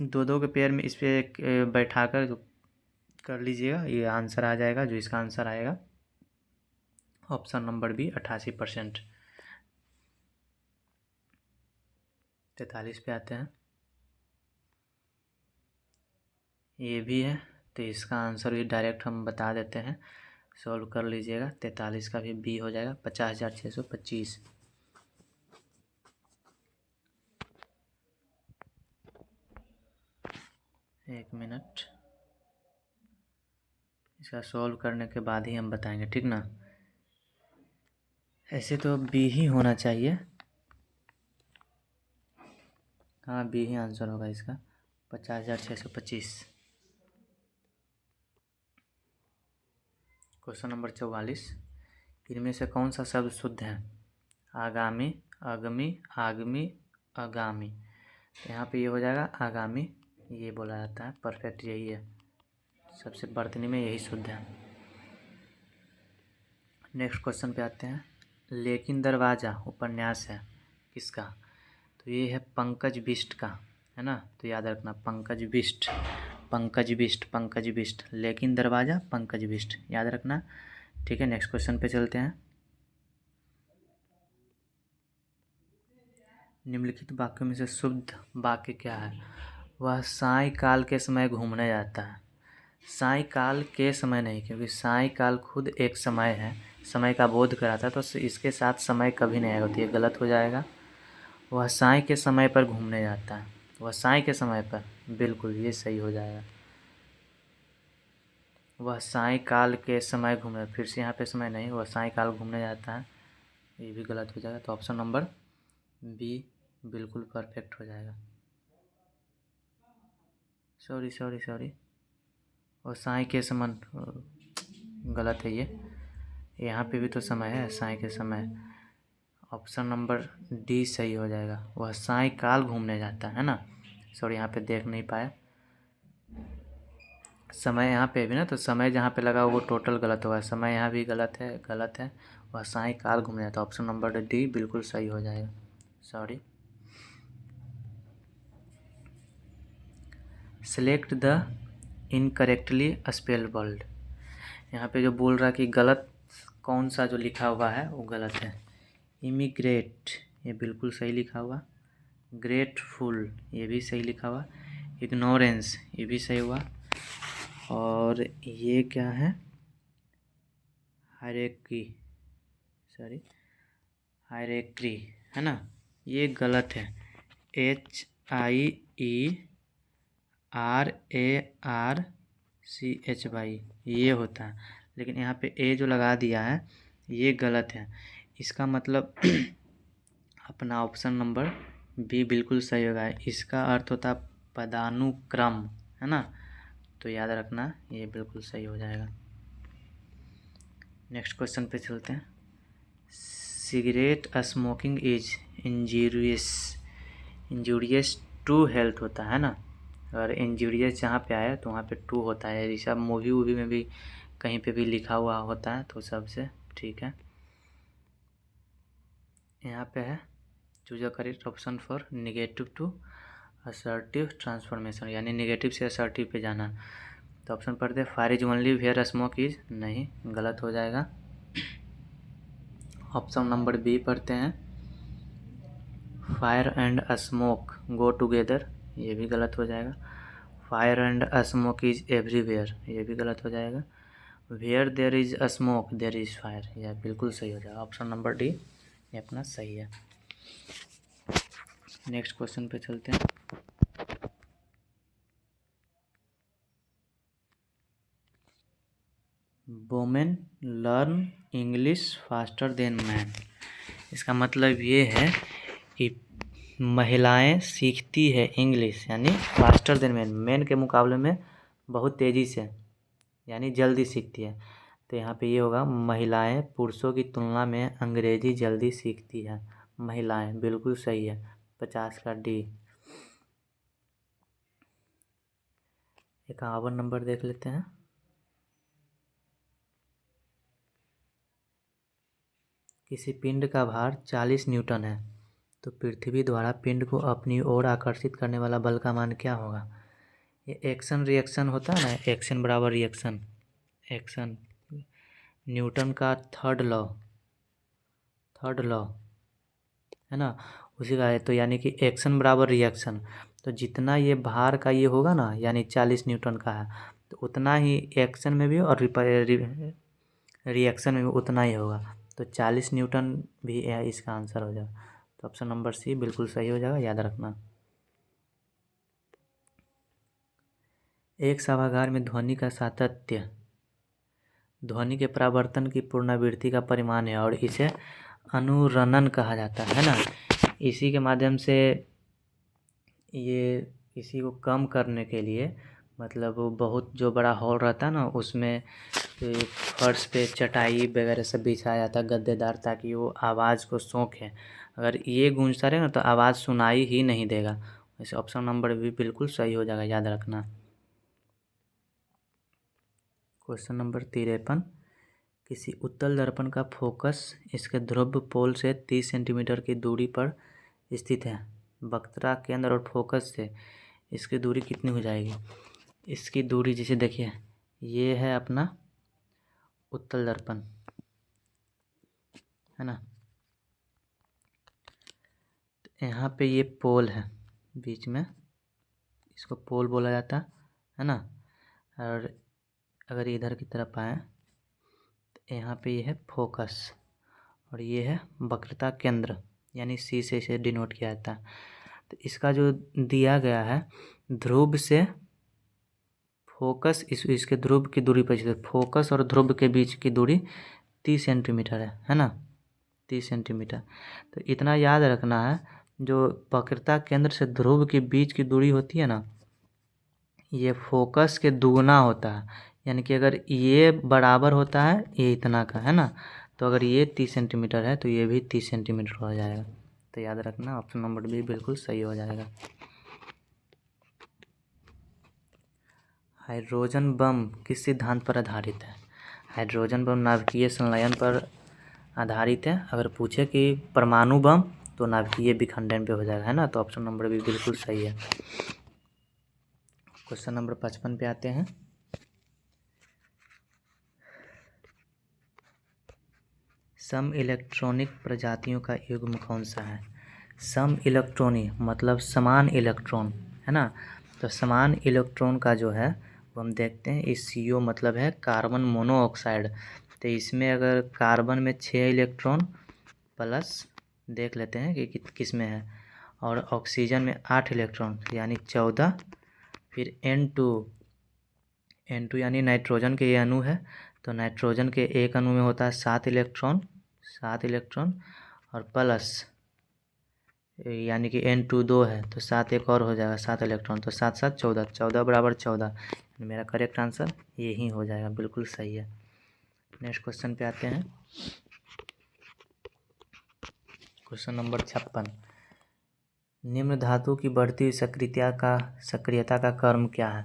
Speaker 1: तो दो के पेयर में इस पर बैठा कर लीजिएगा, ये आंसर आ जाएगा। जो इसका आंसर आएगा ऑप्शन नंबर बी 88%। 43 पे आते हैं, ये भी है, तो इसका आंसर भी डायरेक्ट हम बता देते हैं, सॉल्व कर लीजिएगा। 43 का भी बी हो जाएगा, 50,625। एक मिनट, इसका सॉल्व करने के बाद ही हम बताएंगे, ठीक ना। ऐसे तो बी ही होना चाहिए, हाँ बी ही आंसर होगा इसका, 50,625। क्वेश्चन नंबर 44, इनमें से कौन सा शब्द शुद्ध है? आगामी, अगमी, आगमी, आगामी। यहाँ पे ये हो जाएगा आगामी, ये बोला जाता है, परफेक्ट यही है, सबसे वर्तनी में यही शुद्ध है। नेक्स्ट क्वेश्चन पे आते हैं। लेकिन दरवाज़ा उपन्यास है किसका? तो ये है पंकज बिष्ट का, है ना, तो याद रखना पंकज बिष्ट, पंकज बिष्ट, पंकज बिष्ट। लेकिन दरवाज़ा पंकज बिष्ट, याद रखना, ठीक है। नेक्स्ट क्वेश्चन पे चलते हैं। निम्नलिखित वाक्यों में से शुद्ध वाक्य क्या है? वह सायंकाल के समय घूमने जाता है। सायंकाल के समय नहीं, क्योंकि सायंकाल खुद एक समय है, समय का बोध कराता है, तो इसके साथ समय कभी नहीं आएगा, तो ये गलत हो जाएगा। वह साय के समय पर घूमने जाता है, वह साय के समय पर, बिल्कुल ये सही हो जाएगा। वह सायंकाल के समय घूमने, फिर से यहाँ पे समय नहीं, वह सायंकाल घूमने जाता है, ये भी गलत हो जाएगा। तो ऑप्शन नंबर बी बिल्कुल परफेक्ट हो जाएगा। सॉरी, और साय के समान गलत है ये, यहाँ पे भी तो समय है, साय के समय। ऑप्शन नंबर डी सही हो जाएगा, वह सायंकाल घूमने जाता है ना। सॉरी, यहाँ पे देख नहीं पाया समय, यहाँ पे भी ना, तो समय जहाँ पे लगा वो टोटल गलत होगा, समय यहाँ भी गलत है। वह सायंकाल घूमने जाता है, ऑप्शन नंबर डी बिल्कुल सही हो जाएगा। Sorry. Select the incorrectly spelled word. यहाँ पे जो बोल रहा है कि गलत कौन सा जो लिखा हुआ है वो गलत है। इमिग्रेट, ये बिल्कुल सही लिखा हुआ। ग्रेटफुल, ये भी सही लिखा हुआ। इग्नोरेंस, ये भी सही हुआ। और ये क्या है? हायरार्की, हायरार्की, है ना, ये गलत है। HIERARCHY ये होता है, लेकिन यहाँ पे ए जो लगा दिया है ये गलत है। इसका मतलब अपना ऑप्शन नंबर बी बिल्कुल सही होगा। इसका अर्थ होता है पदानुक्रम, है ना, तो याद रखना ये बिल्कुल सही हो जाएगा। नेक्स्ट क्वेश्चन पे चलते हैं। Cigarette smoking is injurious to health होता है ना, अगर इंजूरियस जहाँ पे आया तो वहाँ पे टू होता है। ये सब मूवी वूवी में भी कहीं पे भी लिखा हुआ होता है, तो सबसे ठीक है। यहाँ पे है choose a correct option for negative to assertive transformation, यानी निगेटिव से असर्टिव पे जाना। तो ऑप्शन पढ़ते fire is only where smoke is, नहीं, गलत हो जाएगा। ऑप्शन नंबर बी पढ़ते हैं fire and smoke go together, ये भी गलत हो जाएगा। Fire and smoke is everywhere, ये भी गलत हो जाएगा। Where there is a smoke there is fire, यह बिल्कुल सही हो जाएगा। ऑप्शन नंबर डी ये अपना सही है। नेक्स्ट क्वेश्चन पे चलते हैं। Women learn English faster than man, इसका मतलब ये है कि महिलाएं सीखती है इंग्लिश यानी फास्टर देन मैन, मैन के मुकाबले में बहुत तेज़ी से यानी जल्दी सीखती है। तो यहाँ पे ये होगा महिलाएं पुरुषों की तुलना में अंग्रेजी जल्दी सीखती है। महिलाएं बिल्कुल सही है, 50 का डी। 51 नंबर देख लेते हैं। किसी पिंड का भार 40 न्यूटन है तो पृथ्वी द्वारा पिंड को अपनी ओर आकर्षित करने वाला बल का मान क्या होगा। ये एक्शन रिएक्शन होता है ना, एक्शन बराबर रिएक्शन, एक्शन न्यूटन का थर्ड लॉ है ना, उसी का है। तो यानी कि एक्शन बराबर रिएक्शन, तो जितना ये भार का ये होगा ना यानी 40 न्यूटन का है तो उतना ही एक्शन में भी और रिएक्शन में भी उतना ही होगा। तो 40 न्यूटन भी इसका आंसर हो जाएगा। तो ऑप्शन नंबर सी बिल्कुल सही हो जाएगा, याद रखना। एक सभागार में ध्वनि का सातत्य ध्वनि के परावर्तन की पुनरावृत्ति का परिमाण है और इसे अनुरणन कहा जाता है ना। इसी के माध्यम से ये इसी को कम करने के लिए मतलब बहुत जो बड़ा हॉल रहता है ना उसमें फर्श पे चटाई वगैरह सब बिछाया जाता है गद्देदार, ताकि वो आवाज़ को सोखे। अगर ये गूंजता रहे ना तो आवाज़ सुनाई ही नहीं देगा। वैसे ऑप्शन नंबर भी बिल्कुल सही हो जाएगा, याद रखना। क्वेश्चन नंबर 53, किसी उत्तल दर्पण का फोकस इसके ध्रुव पोल से 30 सेंटीमीटर की दूरी पर स्थित है। वक्रता केंद्र और फोकस से इसकी दूरी कितनी हो जाएगी। इसकी दूरी जैसे देखिए ये है अपना उत्तल दर्पण है ना, तो यहाँ पे ये पोल है बीच में, इसको पोल बोला जाता है ना। और अगर इधर की तरफ आए तो यहाँ पे ये है फोकस और ये है वक्रता केंद्र यानी सी से इसे डिनोट किया जाता है। तो इसका जो दिया गया है ध्रुव से फोकस इसके ध्रुव की दूरी पर, फोकस और ध्रुव के बीच की दूरी 30 सेंटीमीटर है ना, 30 सेंटीमीटर। तो इतना याद रखना है, जो वक्रता केंद्र से ध्रुव के बीच की दूरी होती है ना ये फोकस के दुगना होता है। यानी कि अगर ये बराबर होता है ये इतना का है ना, तो अगर ये 30 सेंटीमीटर है तो ये भी 30 सेंटीमीटर हो जाएगा। तो याद रखना ऑप्शन नंबर भी बिल्कुल सही हो जाएगा। हाइड्रोजन बम किस सिद्धांत पर आधारित है। हाइड्रोजन बम नाभिकीय संलयन पर आधारित है। अगर पूछे कि परमाणु बम तो नाभिकीय विखंडन पे हो जाएगा है ना, तो ऑप्शन नंबर भी बिल्कुल सही है। क्वेश्चन नंबर 55 पे आते हैं। सम इलेक्ट्रॉनिक प्रजातियों का युग्म कौन सा है। सम इलेक्ट्रॉनी मतलब समान इलेक्ट्रॉन है ना, तो समान इलेक्ट्रॉन का जो है वो हम देखते हैं इस CO मतलब है कार्बन मोनोऑक्साइड। तो इसमें अगर कार्बन में 6 इलेक्ट्रॉन प्लस देख लेते हैं कि किस में है, और ऑक्सीजन में 8 इलेक्ट्रॉन यानी 14। फिर N2 यानी नाइट्रोजन के ये अणु है, तो नाइट्रोजन के एक अणु में होता है 7 इलेक्ट्रॉन और प्लस यानी कि N2 2 है तो 7 एक और हो जाएगा 7 इलेक्ट्रॉन, तो 7 7 14, 14 बराबर 14। मेरा करेक्ट आंसर यही हो जाएगा, बिल्कुल सही है। नेक्स्ट क्वेश्चन पे आते हैं। क्वेश्चन नंबर 56, निम्न धातु की बढ़ती हुई सक्रियता का क्रम क्या है।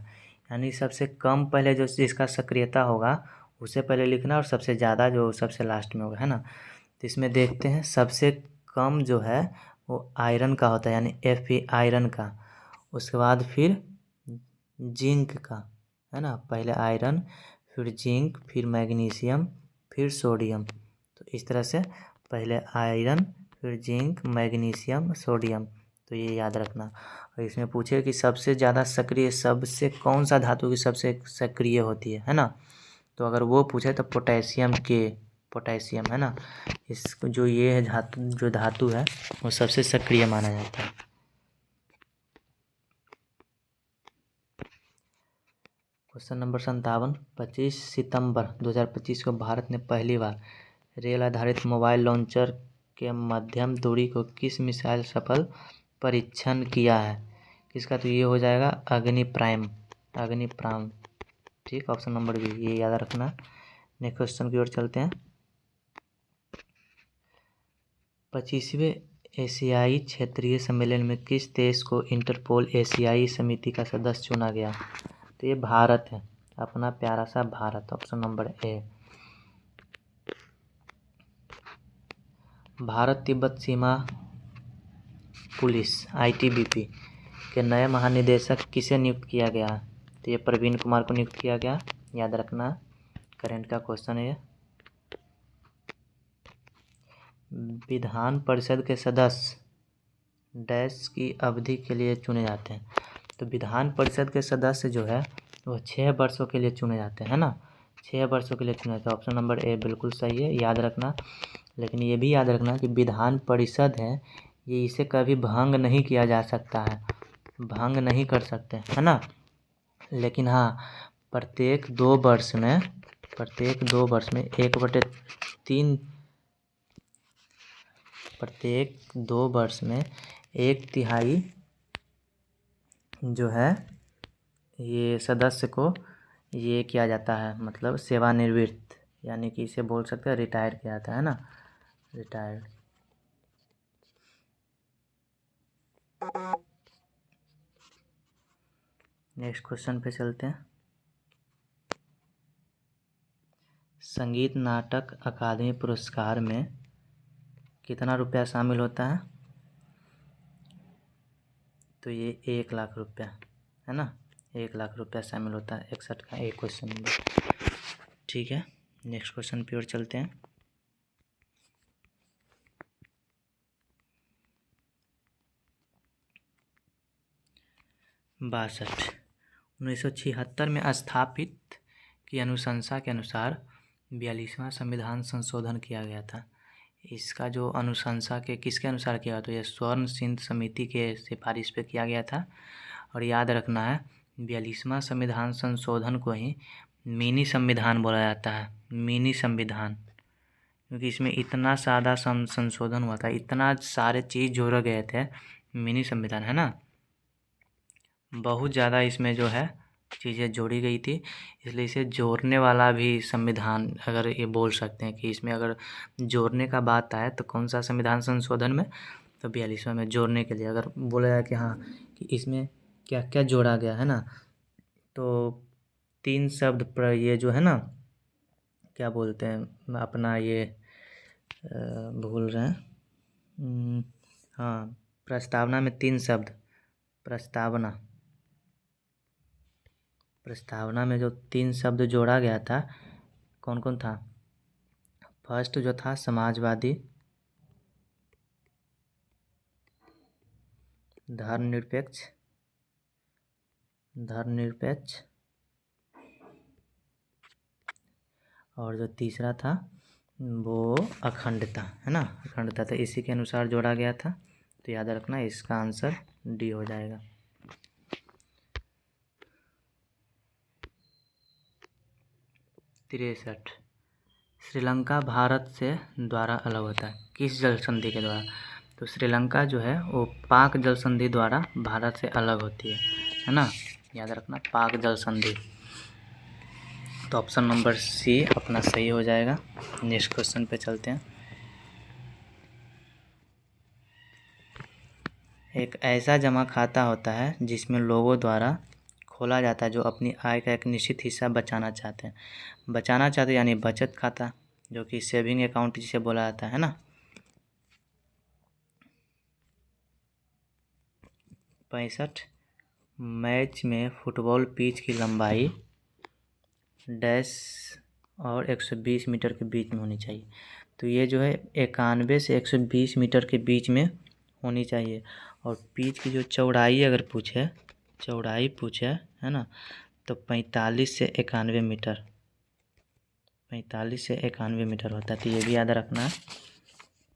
Speaker 1: यानी सबसे कम पहले जो जिसका सक्रियता होगा उसे पहले लिखना और सबसे ज़्यादा जो सबसे लास्ट में होगा, है ना। तो इसमें देखते हैं सबसे कम जो है वो आयरन का होता है, यानी Fe आयरन का, उसके बाद फिर जिंक का, है ना। पहले आयरन, फिर जिंक, फिर मैग्नीशियम, फिर सोडियम। तो इस तरह से पहले आयरन, फिर जिंक, मैग्नीशियम, सोडियम। तो ये याद रखना। और इसमें पूछे कि सबसे ज़्यादा सक्रिय, सबसे कौन सा धातु की सबसे सक्रिय होती है ना। तो अगर वो पूछे तो पोटेशियम, है ना। इस जो ये है धातु है वो सबसे सक्रिय माना जाता है। क्वेश्चन नंबर 57, 25 सितंबर 2025 को भारत ने पहली बार रेल आधारित मोबाइल लॉन्चर के मध्यम दूरी को किस मिसाइल सफल परीक्षण किया है। किसका, तो ये हो जाएगा अग्नि प्राइम। ठीक, ऑप्शन नंबर बी, ये याद रखना। नेक्स्ट क्वेश्चन की ओर चलते हैं। 25वें एशियाई क्षेत्रीय सम्मेलन में किस देश को इंटरपोल एशियाई समिति का सदस्य चुना गया। तो ये भारत है, अपना प्यारा सा Bharat, option number A. Bharat Tibet Seema police ITBP के नए महानिदेशक किसे नियुक्त किया गया। तो ये प्रवीण कुमार को नियुक्त किया गया, याद रखना, करंट का क्वेश्चन है ये। विधान परिषद के सदस्य डैश की अवधि के लिए चुने जाते हैं। तो विधान परिषद के सदस्य जो है वो 6 वर्षों के लिए चुने जाते हैं, है ना। 6 वर्षों के लिए चुने जाते हैं, ऑप्शन नंबर ए बिल्कुल सही है, याद रखना। लेकिन ये भी याद रखना कि विधान परिषद है ये, इसे कभी भंग नहीं किया जा सकता है, भंग नहीं कर सकते, है ना। लेकिन हाँ, प्रत्येक 2 वर्ष में 1/3, प्रत्येक 2 वर्ष में 1/3 जो है ये सदस्य को ये किया जाता है, मतलब सेवानिवृत्त, यानी कि इसे बोल सकते हैं रिटायर किया जाता है ना, रिटायर्ड। नेक्स्ट क्वेश्चन पे चलते हैं। संगीत नाटक अकादमी पुरस्कार में कितना रुपया शामिल होता है। तो ये 1 लाख रुपया, है ना, 1 लाख रुपया शामिल होता है। 61 का एक क्वेश्चन नंबर, ठीक है। नेक्स्ट क्वेश्चन पे और चलते हैं। 62, 1976 में स्थापित की अनुशंसा के अनुसार 42वां संविधान संशोधन किया गया था। इसका जो अनुशंसा के किसके अनुसार किया, तो यह स्वर्ण सिंध समिति के सिफारिश पे किया गया था। और याद रखना है 42वां संविधान संशोधन को ही मिनी संविधान बोला जाता है, मिनी संविधान, क्योंकि इसमें इतना सादा संशोधन हुआ था, इतना सारे चीज़ जोड़े गए थे, मिनी संविधान, है ना। बहुत ज़्यादा इसमें जो है चीज़ें जोड़ी गई थी, इसलिए इसे जोड़ने वाला भी संविधान अगर ये बोल सकते हैं कि इसमें अगर जोड़ने का बात आए तो कौन सा संविधान संशोधन में, तो 42वां में जोड़ने के लिए अगर बोला जाए कि हाँ कि इसमें क्या क्या जोड़ा गया है ना, तो 3 शब्द पर ये जो है ना क्या बोलते हैं अपना ये भूल रहे हैं, हाँ, प्रस्तावना में 3 शब्द, प्रस्तावना में जो 3 शब्द जोड़ा गया था कौन कौन था। फर्स्ट जो था समाजवादी, धर्मनिरपेक्ष, और जो तीसरा था वो अखंडता, है ना, अखंडता। तो इसी के अनुसार जोड़ा गया था। तो याद रखना इसका आंसर डी हो जाएगा। तिरसठ, श्रीलंका भारत से द्वारा अलग होता है किस जल संधि के द्वारा। तो श्रीलंका जो है वो पाक जल संधि द्वारा भारत से अलग होती है ना, याद रखना, पाक जल संधि। तो ऑप्शन नंबर सी अपना सही हो जाएगा। नेक्स्ट क्वेश्चन पे चलते हैं। एक ऐसा जमा खाता होता है जिसमें लोगों द्वारा खोला जाता है जो अपनी आय का एक निश्चित हिस्सा बचाना चाहते यानी बचत खाता, जो कि सेविंग अकाउंट जिसे बोला जाता है ना। 65 मैच में फुटबॉल पिच की लंबाई डैश और 120 मीटर के बीच में होनी चाहिए। तो ये जो है 91 से 120 मीटर के बीच में होनी चाहिए। और पिच की जो चौड़ाई अगर पूछे है ना, तो 45 से 91 मीटर, 45 से 91 मीटर होता है। तो ये भी याद रखना है।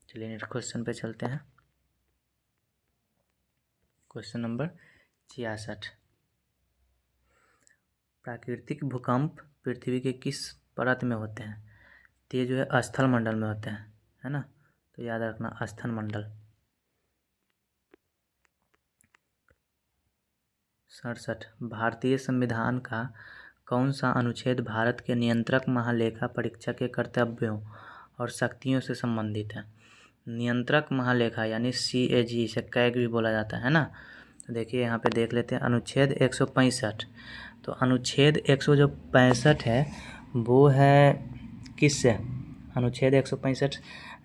Speaker 1: चलिए नेक्स्ट क्वेश्चन पे चलते हैं। Question number 66। प्राकृतिक भूकंप पृथ्वी के किस परत में होते हैं? तो ये जो है स्थल मंडल में होते हैं, है ना। तो याद रखना स्थल मंडल। 67 भारतीय संविधान का कौन सा अनुच्छेद भारत के नियंत्रक महालेखा परीक्षक के कर्तव्यों और शक्तियों से संबंधित है? नियंत्रक महालेखा यानी CAG, इसे कैग भी बोला जाता है ना। तो देखिए यहाँ पे देख लेते हैं अनुच्छेद 165। तो अनुच्छेद 165 है वो है किससे? अनुच्छेद 165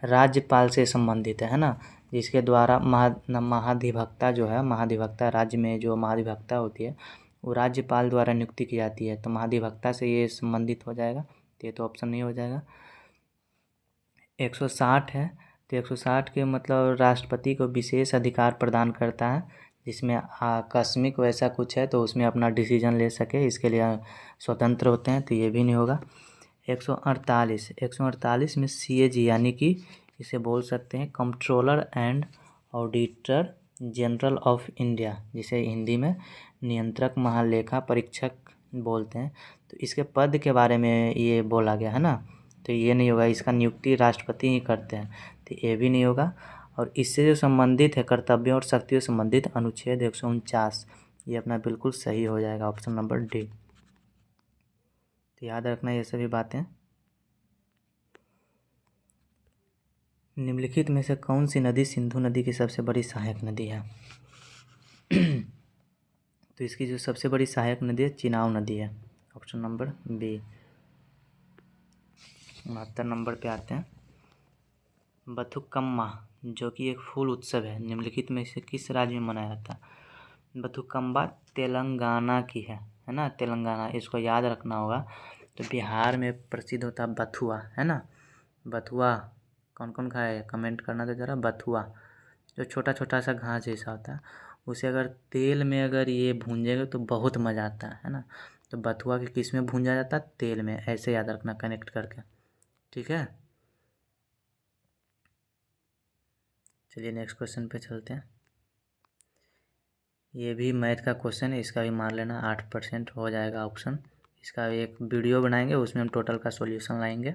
Speaker 1: राज्यपाल से संबंधित है ना, जिसके द्वारा महाधिवक्ता जो है, महाधिवक्ता राज्य में जो महाधिवक्ता होती है वो राज्यपाल द्वारा नियुक्ति की जाती है। तो महाधिवक्ता से ये संबंधित हो जाएगा, तो ये तो ऑप्शन नहीं हो जाएगा। 160 है, तो 160 के मतलब राष्ट्रपति को विशेष अधिकार प्रदान करता है, जिसमें आकस्मिक वैसा कुछ है तो उसमें अपना डिसीजन ले सके, इसके लिए स्वतंत्र होते हैं। तो ये भी नहीं होगा। 148 में CAG यानी कि इसे बोल सकते हैं controller and auditor general of India, जिसे हिंदी में नियंत्रक महालेखा परीक्षक बोलते हैं। तो इसके पद के बारे में ये बोला गया है ना, तो ये नहीं होगा। इसका नियुक्ति राष्ट्रपति ही करते हैं, तो ये भी नहीं होगा। और इससे जो संबंधित है कर्तव्यों और शक्तियों से संबंधित अनुच्छेद 149, ये अपना बिल्कुल सही हो जाएगा, ऑप्शन नंबर डी। तो याद रखना ये सभी बातें। निम्नलिखित में से कौन सी नदी सिंधु नदी की सबसे बड़ी सहायक नदी है? तो इसकी जो सबसे बड़ी सहायक नदी है चिनाब नदी है, ऑप्शन नंबर बी। 69 नंबर पे आते हैं। बथुकम्मा जो कि एक फूल उत्सव है, निम्नलिखित में से किस राज्य में मनाया जाता है? बथुकम्मा तेलंगाना की है ना, तेलंगाना, इसको याद रखना होगा। तो बिहार में प्रसिद्ध होता है बथुआ, है ना। बथुआ कौन कौन खाए, कमेंट करना तो ज़रा। बथुआ जो छोटा छोटा सा घास जैसा होता है, उसे अगर तेल में अगर ये भूंजेंगे तो बहुत मज़ा आता है ना। तो बथुआ के किस में भूंजा जाता है? तेल में, ऐसे याद रखना कनेक्ट करके, ठीक है। चलिए नेक्स्ट क्वेश्चन पे चलते हैं। ये भी मैथ का क्वेश्चन है, इसका भी मान लेना 8% हो जाएगा ऑप्शन। इसका एक वीडियो बनाएंगे, उसमें हम टोटल का सॉल्यूशन लाएंगे।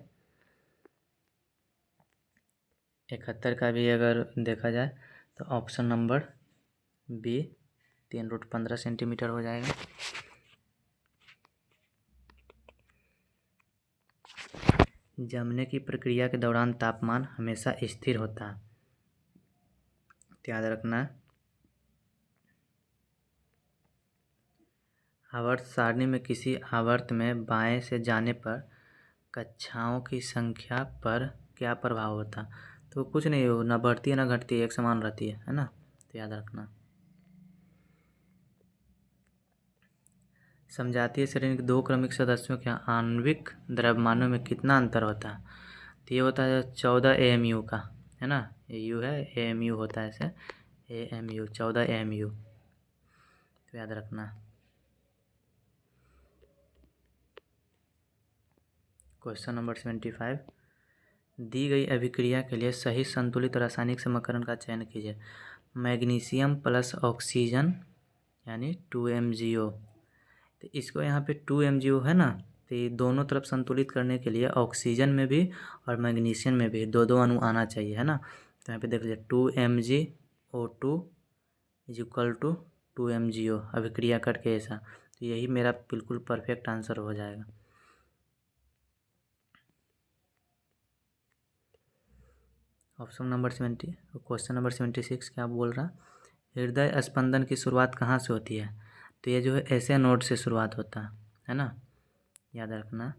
Speaker 1: 71 का भी अगर देखा जाए तो ऑप्शन नंबर बी 3√15 सेंटीमीटर हो जाएगा। जमने की प्रक्रिया के दौरान तापमान हमेशा स्थिर होता है, याद रखना। आवर्त सारणी में किसी आवर्त में बाएं से जाने पर कक्षाओं की संख्या पर क्या प्रभाव होता? तो कुछ नहीं हो, ना बढ़ती है ना घटती है, एक समान रहती है ना। तो याद रखना। समजातीय श्रेणी के 2 क्रमिक सदस्यों के आणविक द्रव्यमानों में कितना अंतर होता है? तो ये होता है 14 AMU का, है ना। ये यू है, AMU होता है ऐसे, AMU 14 AMU, तो याद रखना। Question number 75। दी गई अभिक्रिया के लिए सही संतुलित रासायनिक समीकरण का चयन कीजिए। मैग्नीशियम प्लस ऑक्सीजन यानी 2MgO। तो इसको यहाँ पे 2MgO है ना, तो ये दोनों तरफ संतुलित करने के लिए ऑक्सीजन में भी और मैग्नीशियम में भी दो अणु आना चाहिए, है ना। तो यहाँ पे देख लीजिए 2MgO2 = 2MgO, अभिक्रिया करके ऐसा। तो यही मेरा बिल्कुल परफेक्ट आंसर हो जाएगा। Option number 70। क्वेश्चन नंबर 76 क्या बोल रहा? हृदय स्पंदन की शुरुआत कहाँ से होती है? तो ये जो है ऐसे नोड से शुरुआत होता है ना, याद रखना।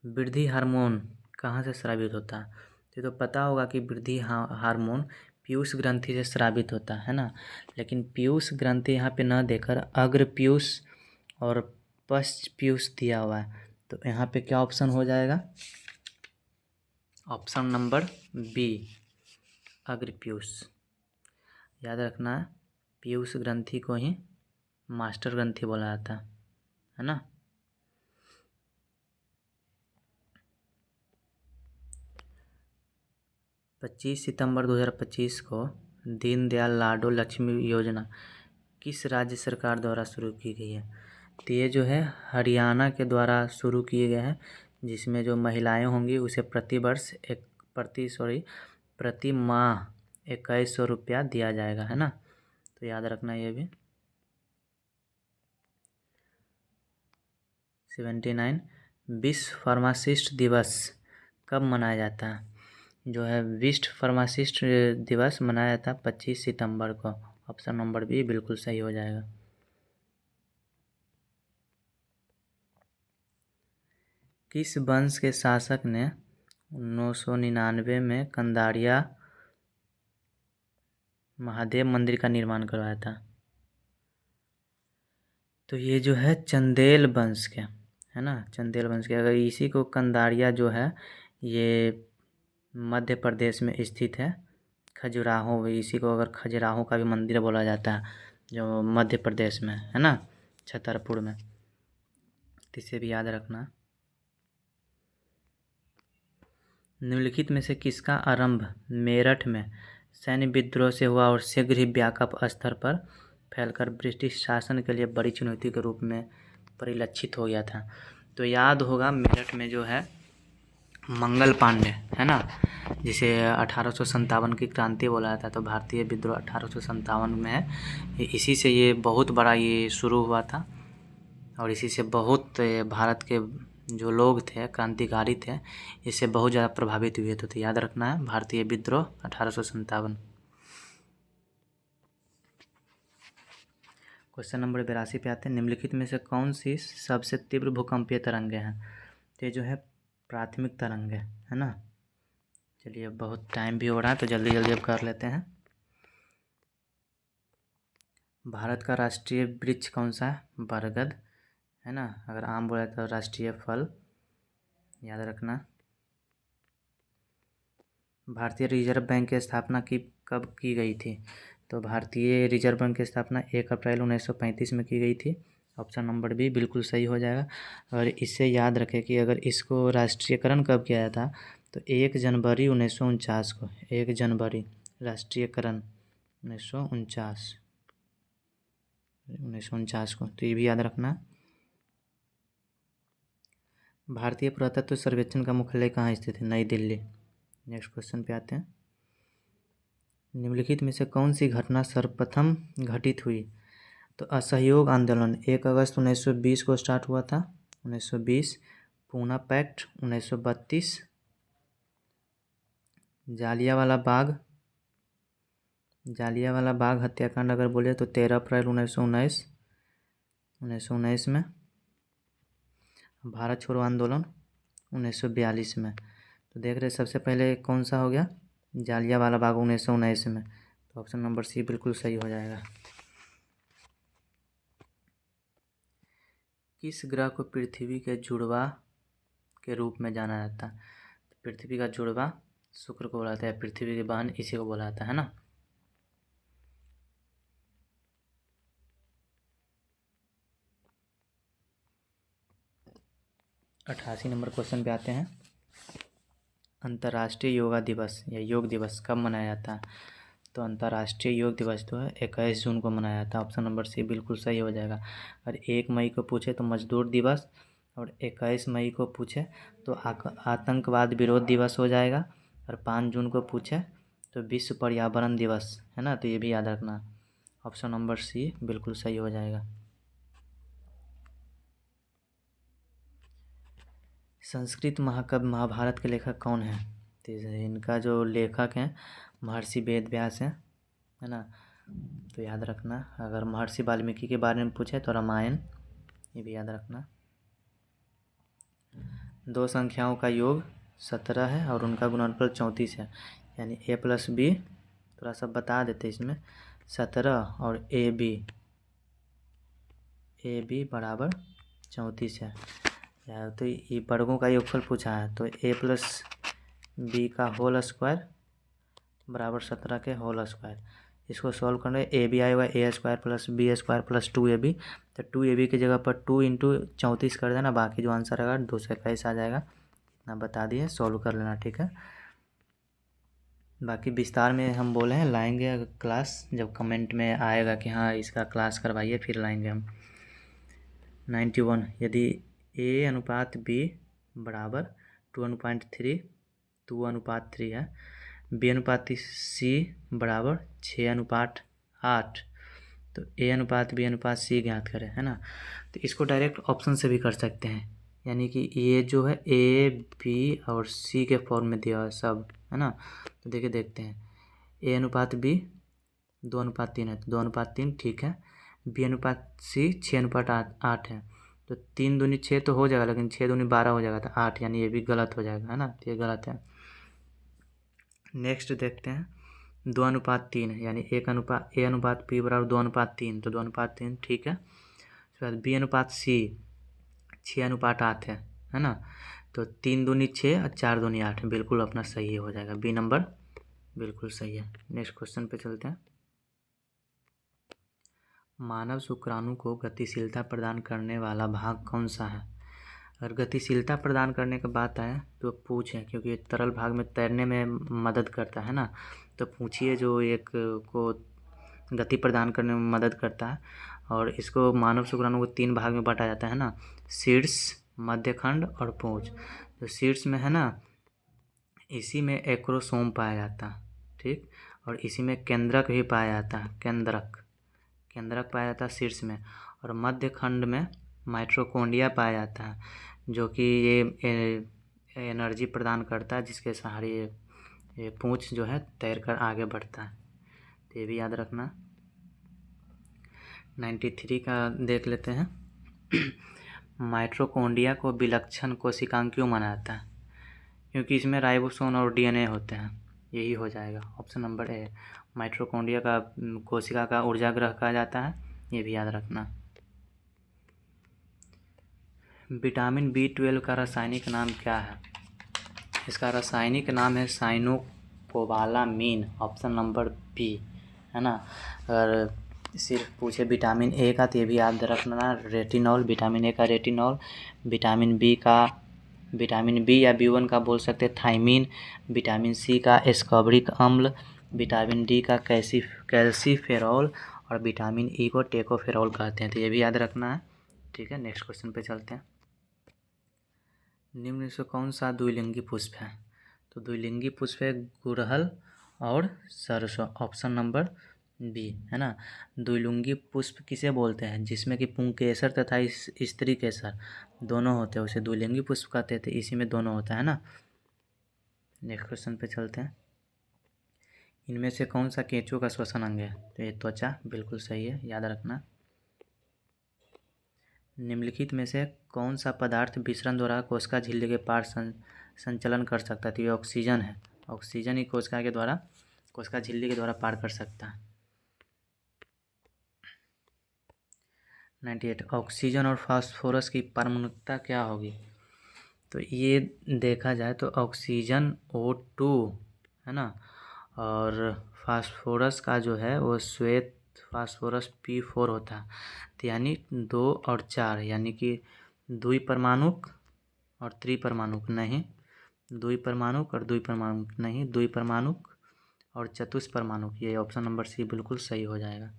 Speaker 1: वृद्धि हार्मोन कहाँ से स्रावित होता है? तो पता होगा कि वृद्धि हार्मोन पीयूष ग्रंथि से स्रावित होता है ना, लेकिन पीयूष ग्रंथि यहाँ पे न देकर अग्र पीयूष और पश्च पीयूष दिया हुआ है, तो यहाँ पे क्या ऑप्शन हो जाएगा? ऑप्शन नंबर बी, अग्र पीयूष। याद रखना, पीयूष ग्रंथि को ही मास्टर ग्रंथि बोला जाता है ना। पच्चीस सितंबर 2025 को दीनदयाल लाडो लक्ष्मी योजना किस राज्य सरकार द्वारा शुरू की गई है? तो ये जो है हरियाणा के द्वारा शुरू किए गए हैं, जिसमें जो महिलाएं होंगी उसे प्रति माह 2100 रुपया दिया जाएगा, है ना। तो याद रखना ये भी। 79 विश्व फार्मासिस्ट दिवस कब मनाया जाता है? जो है विश्व फार्मासिस्ट दिवस मनाया जाता है 25 सितंबर को। ऑप्शन नंबर बी बिल्कुल सही हो जाएगा। किस वंश के शासक ने 999 में कंदारिया महादेव मंदिर का निर्माण करवाया था? तो ये जो है चंदेल वंश के, है ना, चंदेल वंश के। अगर इसी को कंदारिया जो है ये मध्य प्रदेश में स्थित है, खजुराहो, इसी को अगर खजुराहो का भी मंदिर बोला जाता है, जो मध्य प्रदेश में है ना, छतरपुर में। इसे भी याद रखना। निम्नलिखित में से किसका आरंभ मेरठ में सैन्य विद्रोह से हुआ और शीघ्र ही व्यापक स्तर पर फैलकर ब्रिटिश शासन के लिए बड़ी चुनौती के रूप में परिलक्षित हो गया था? तो याद होगा मेरठ में जो है मंगल पांडे, है ना, जिसे 1857 की क्रांति बोला जाता है। तो भारतीय विद्रोह 1857 में है, इसी से ये बहुत बड़ा ये शुरू हुआ था और इसी से बहुत भारत के जो लोग थे, क्रांतिकारी थे, इससे बहुत ज़्यादा प्रभावित हुए थे। तो याद रखना है भारतीय विद्रोह 1857। क्वेश्चन नंबर 82 पे आते हैं। निम्नलिखित में से कौन सी सबसे तीव्र भूकंपीय तरंगें हैं? तो ये जो है प्राथमिक तरंगें, है ना। चलिए, बहुत टाइम भी हो रहा है तो जल्दी जल्दी अब कर लेते हैं। भारत का राष्ट्रीय वृक्ष कौन सा है? बरगद, है ना। अगर आम बोले तो राष्ट्रीय फल, याद रखना। भारतीय रिजर्व बैंक की स्थापना कब की गई थी? तो भारतीय रिजर्व बैंक की स्थापना 1 अप्रैल 1935 में की गई थी। ऑप्शन नंबर बी बिल्कुल सही हो जाएगा। और इससे याद रखें कि अगर इसको राष्ट्रीयकरण कब किया गया था, तो 1 जनवरी 1949 को, 1 जनवरी राष्ट्रीयकरण 1949 को। तो ये भी याद रखना। भारतीय पुरातत्व सर्वेक्षण का मुख्यालय कहाँ स्थित है? नई दिल्ली। नेक्स्ट क्वेश्चन पे आते हैं। निम्नलिखित में से कौन सी घटना सर्वप्रथम घटित हुई? तो असहयोग आंदोलन 1 अगस्त 1920 को स्टार्ट हुआ था, 1920। पूना पैक्ट 1932। जालियांवाला बाग हत्याकांड अगर बोले तो 13 अप्रैल 1919 में। भारत छोड़ो आंदोलन 1942 में। तो देख रहे सबसे पहले कौन सा हो गया? जालियांवाला बाग 1919 में। तो ऑप्शन नंबर सी बिल्कुल सही हो जाएगा। किस ग्रह को पृथ्वी के जुड़वा के रूप में जाना जाता है? पृथ्वी का जुड़वा शुक्र को बोला जाता है, पृथ्वी की बहन इसी को बोला जाता है ना। अठासी नंबर क्वेश्चन पे आते हैं। अंतर्राष्ट्रीय योगा दिवस या योग दिवस कब मनाया जाता है? तो अंतर्राष्ट्रीय योग दिवस तो है 21 जून को मनाया जाता है। ऑप्शन नंबर सी बिल्कुल सही हो जाएगा। और 1 मई को पूछे तो मजदूर दिवस, और 21 मई को पूछे तो आतंकवाद विरोध दिवस हो जाएगा, और 5 जून को पूछे तो विश्व पर्यावरण दिवस, है ना। तो ये भी याद रखना। ऑप्शन नंबर सी बिल्कुल सही हो जाएगा। संस्कृत महाकाव्य महाभारत के लेखक कौन है? तो इनका जो लेखक हैं महर्षि वेद व्यास हैं, है ना। तो याद रखना, अगर महर्षि वाल्मीकि के बारे में पूछे तो रामायण, ये भी याद रखना। दो संख्याओं का योग 17 है और उनका गुणनफल 34 है, यानी a + b, थोड़ा सा बता देते इसमें, 17 और ए बी बराबर 34 है। यार तो ये वर्गों का योगफल पूछा है, तो a + b का होल स्क्वायर बराबर 17 के होल स्क्वायर। इसको सॉल्व करने ए बी आएगा a² + b² + 2ab, तो 2ab की जगह पर 2 × 34 कर देना, बाकी जो आंसर आएगा 221 आ जाएगा। इतना बता दिए, सॉल्व कर लेना, ठीक है। बाकी विस्तार में हम बोले हैं लाएंगे क्लास, जब कमेंट में आएगा कि हाँ इसका क्लास करवाइए, फिर लाएंगे हम। 91, यदि a/b बराबर 2:3, 2:3 है, b/c बराबर 6:8, तो a/b/c ज्ञात करें, है ना। तो इसको डायरेक्ट ऑप्शन से भी कर सकते हैं, यानी कि ये जो है a, b और c के फॉर्म में दिया है सब, है ना। तो देखिए देखते हैं, a/b 2:3 है, तो 2:3 ठीक है। b/c 6:8 है, तो 3 दूनी 6 तो हो जाएगा, लेकिन 6 दूनी 12 हो जाएगा, तो 8, यानी ये भी गलत हो जाएगा, है ना, तो ये गलत है। नेक्स्ट देखते हैं 2:3, यानी a/p बराबर 2:3, तो 2:3 ठीक है। उसके बाद b/c 6:8 है ना, तो 3 दूनी 6 और 4 दूनी 8, बिल्कुल अपना सही हो जाएगा, बी नंबर बिल्कुल सही है। नेक्स्ट क्वेश्चन पे चलते हैं। मानव शुक्राणु को गतिशीलता प्रदान करने वाला भाग कौन सा है? अगर गतिशीलता प्रदान करने की बात आए तो पूछें, क्योंकि तरल भाग में तैरने में मदद करता है ना, तो पूछिए जो एक को गति प्रदान करने में मदद करता है। और इसको मानव शुक्राणु को 3 भाग में बांटा जाता है ना, शीर्ष, मध्यखंड और पूंछ। तो शीर्ष में है ना, इसी में एक्रोसोम पाया जाता है, ठीक, और इसी में केंद्रक भी पाया जाता है, केंद्रक पाया जाता है शीर्ष में। और मध्य खंड में माइटोकॉन्ड्रिया पाया जाता है, जो कि ये एनर्जी प्रदान करता है, जिसके सहारे ये पूंछ जो है तैर कर आगे बढ़ता है, तो ये भी याद रखना। 93 का देख लेते हैं। माइटोकॉन्ड्रिया को विलक्षण कोशिकांग क्यों माना जाता है? क्योंकि इसमें राइबोसोम और डीएनए होते हैं, यही हो जाएगा ऑप्शन नंबर ए। माइटोकॉन्ड्रिया का कोशिका का ऊर्जा ग्रह कहा जाता है, ये भी याद रखना। विटामिन B12 का रासायनिक नाम क्या है? इसका रासायनिक नाम है साइनोकोबालामीन, ऑप्शन नंबर बी, है ना। अगर सिर्फ पूछे विटामिन ए का तो ये भी याद रखना, रेटिनॉल, विटामिन ए का रेटिनॉल, विटामिन बी या B1 का बोल सकते थाइमीन, विटामिन सी का एस्कॉर्बिक अम्ल, विटामिन डी का कैल्सीफेरॉल, और विटामिन ई को टेकोफेरॉल कहते हैं, तो ये भी याद रखना है, ठीक है। नेक्स्ट क्वेश्चन पे चलते हैं। निम्न से कौन सा द्विलिंगी पुष्प है? तो द्विलिंगी पुष्प है गुड़हल और सरसों, ऑप्शन नंबर बी, है ना। द्विलिंगी पुष्प किसे बोलते हैं? जिसमें कि पुंकेसर तथा स्त्री केसर दोनों होते हैं, उसे द्विलिंगी पुष्प कहते थे, इसी में दोनों होता है ना। नेक्स्ट क्वेश्चन पे चलते हैं। इनमें से कौन सा केंचुआ का श्वसन अंग है? तो ये त्वचा, बिल्कुल सही है, याद रखना। निम्नलिखित में से कौन सा पदार्थ विसरण द्वारा कोशिका झिल्ली के पार संचलन कर सकता है? तो ये ऑक्सीजन है, ऑक्सीजन ही कोशिका झिल्ली के द्वारा पार कर सकता है। 98, ऑक्सीजन और फास्फोरस की परमाणुकता क्या होगी? तो ये देखा जाए तो ऑक्सीजन O2 है ना, और फास्फोरस का जो है वो श्वेत फास्फोरस P4 होता है, तो यानी 2 और 4, यानी कि द्विपरमाणुक और त्रिपरमाणुक नहीं, द्विपरमाणुक और द्विपरमाणुक नहीं, द्विपरमाणुक और चतुष्परमाणुक, ये ऑप्शन नंबर सी बिल्कुल सही हो जाएगा।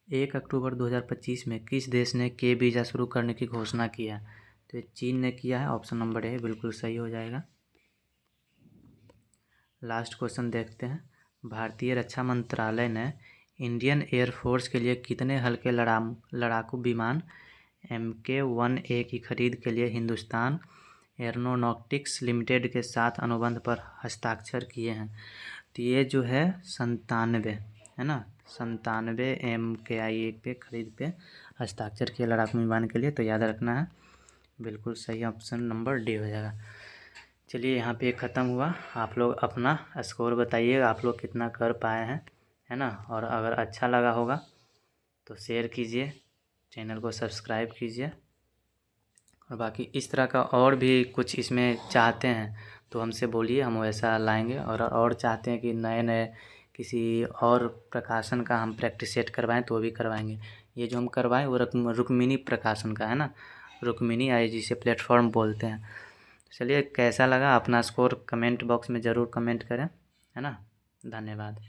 Speaker 1: 1 अक्टूबर 2025 में किस देश ने के वीज़ा शुरू करने की घोषणा की है? तो चीन ने किया है, ऑप्शन नंबर ए बिल्कुल सही हो जाएगा। लास्ट क्वेश्चन देखते हैं। भारतीय रक्षा मंत्रालय ने इंडियन एयरफोर्स के लिए कितने हल्के लड़ाकू विमान MK-1A की खरीद के लिए हिंदुस्तान एयरोनॉटिक्स लिमिटेड के साथ अनुबंध पर हस्ताक्षर किए हैं? तो ये जो है 97 है ना, 97 MKI पे खरीद पे हस्ताक्षर किया लड़ाकू विमान के लिए। तो याद रखना है, बिल्कुल सही ऑप्शन नंबर डी हो जाएगा। चलिए यहाँ पे ख़त्म हुआ। आप लोग अपना स्कोर बताइएगा, आप लोग कितना कर पाए हैं, है ना। और अगर अच्छा लगा होगा तो शेयर कीजिए, चैनल को सब्सक्राइब कीजिए। और बाकी इस तरह का और भी कुछ इसमें चाहते हैं तो हमसे बोलिए, हम वैसा लाएंगे। और चाहते हैं कि नए नए किसी और प्रकाशन का हम प्रैक्टिस सेट करवाएं तो वो भी करवाएंगे। ये जो हम करवाएं वो रुक्मिणी प्रकाशन का है ना, रुक्मिणी आई जिसे प्लेटफॉर्म बोलते हैं। चलिए कैसा लगा अपना स्कोर कमेंट बॉक्स में ज़रूर कमेंट करें, है ना। धन्यवाद।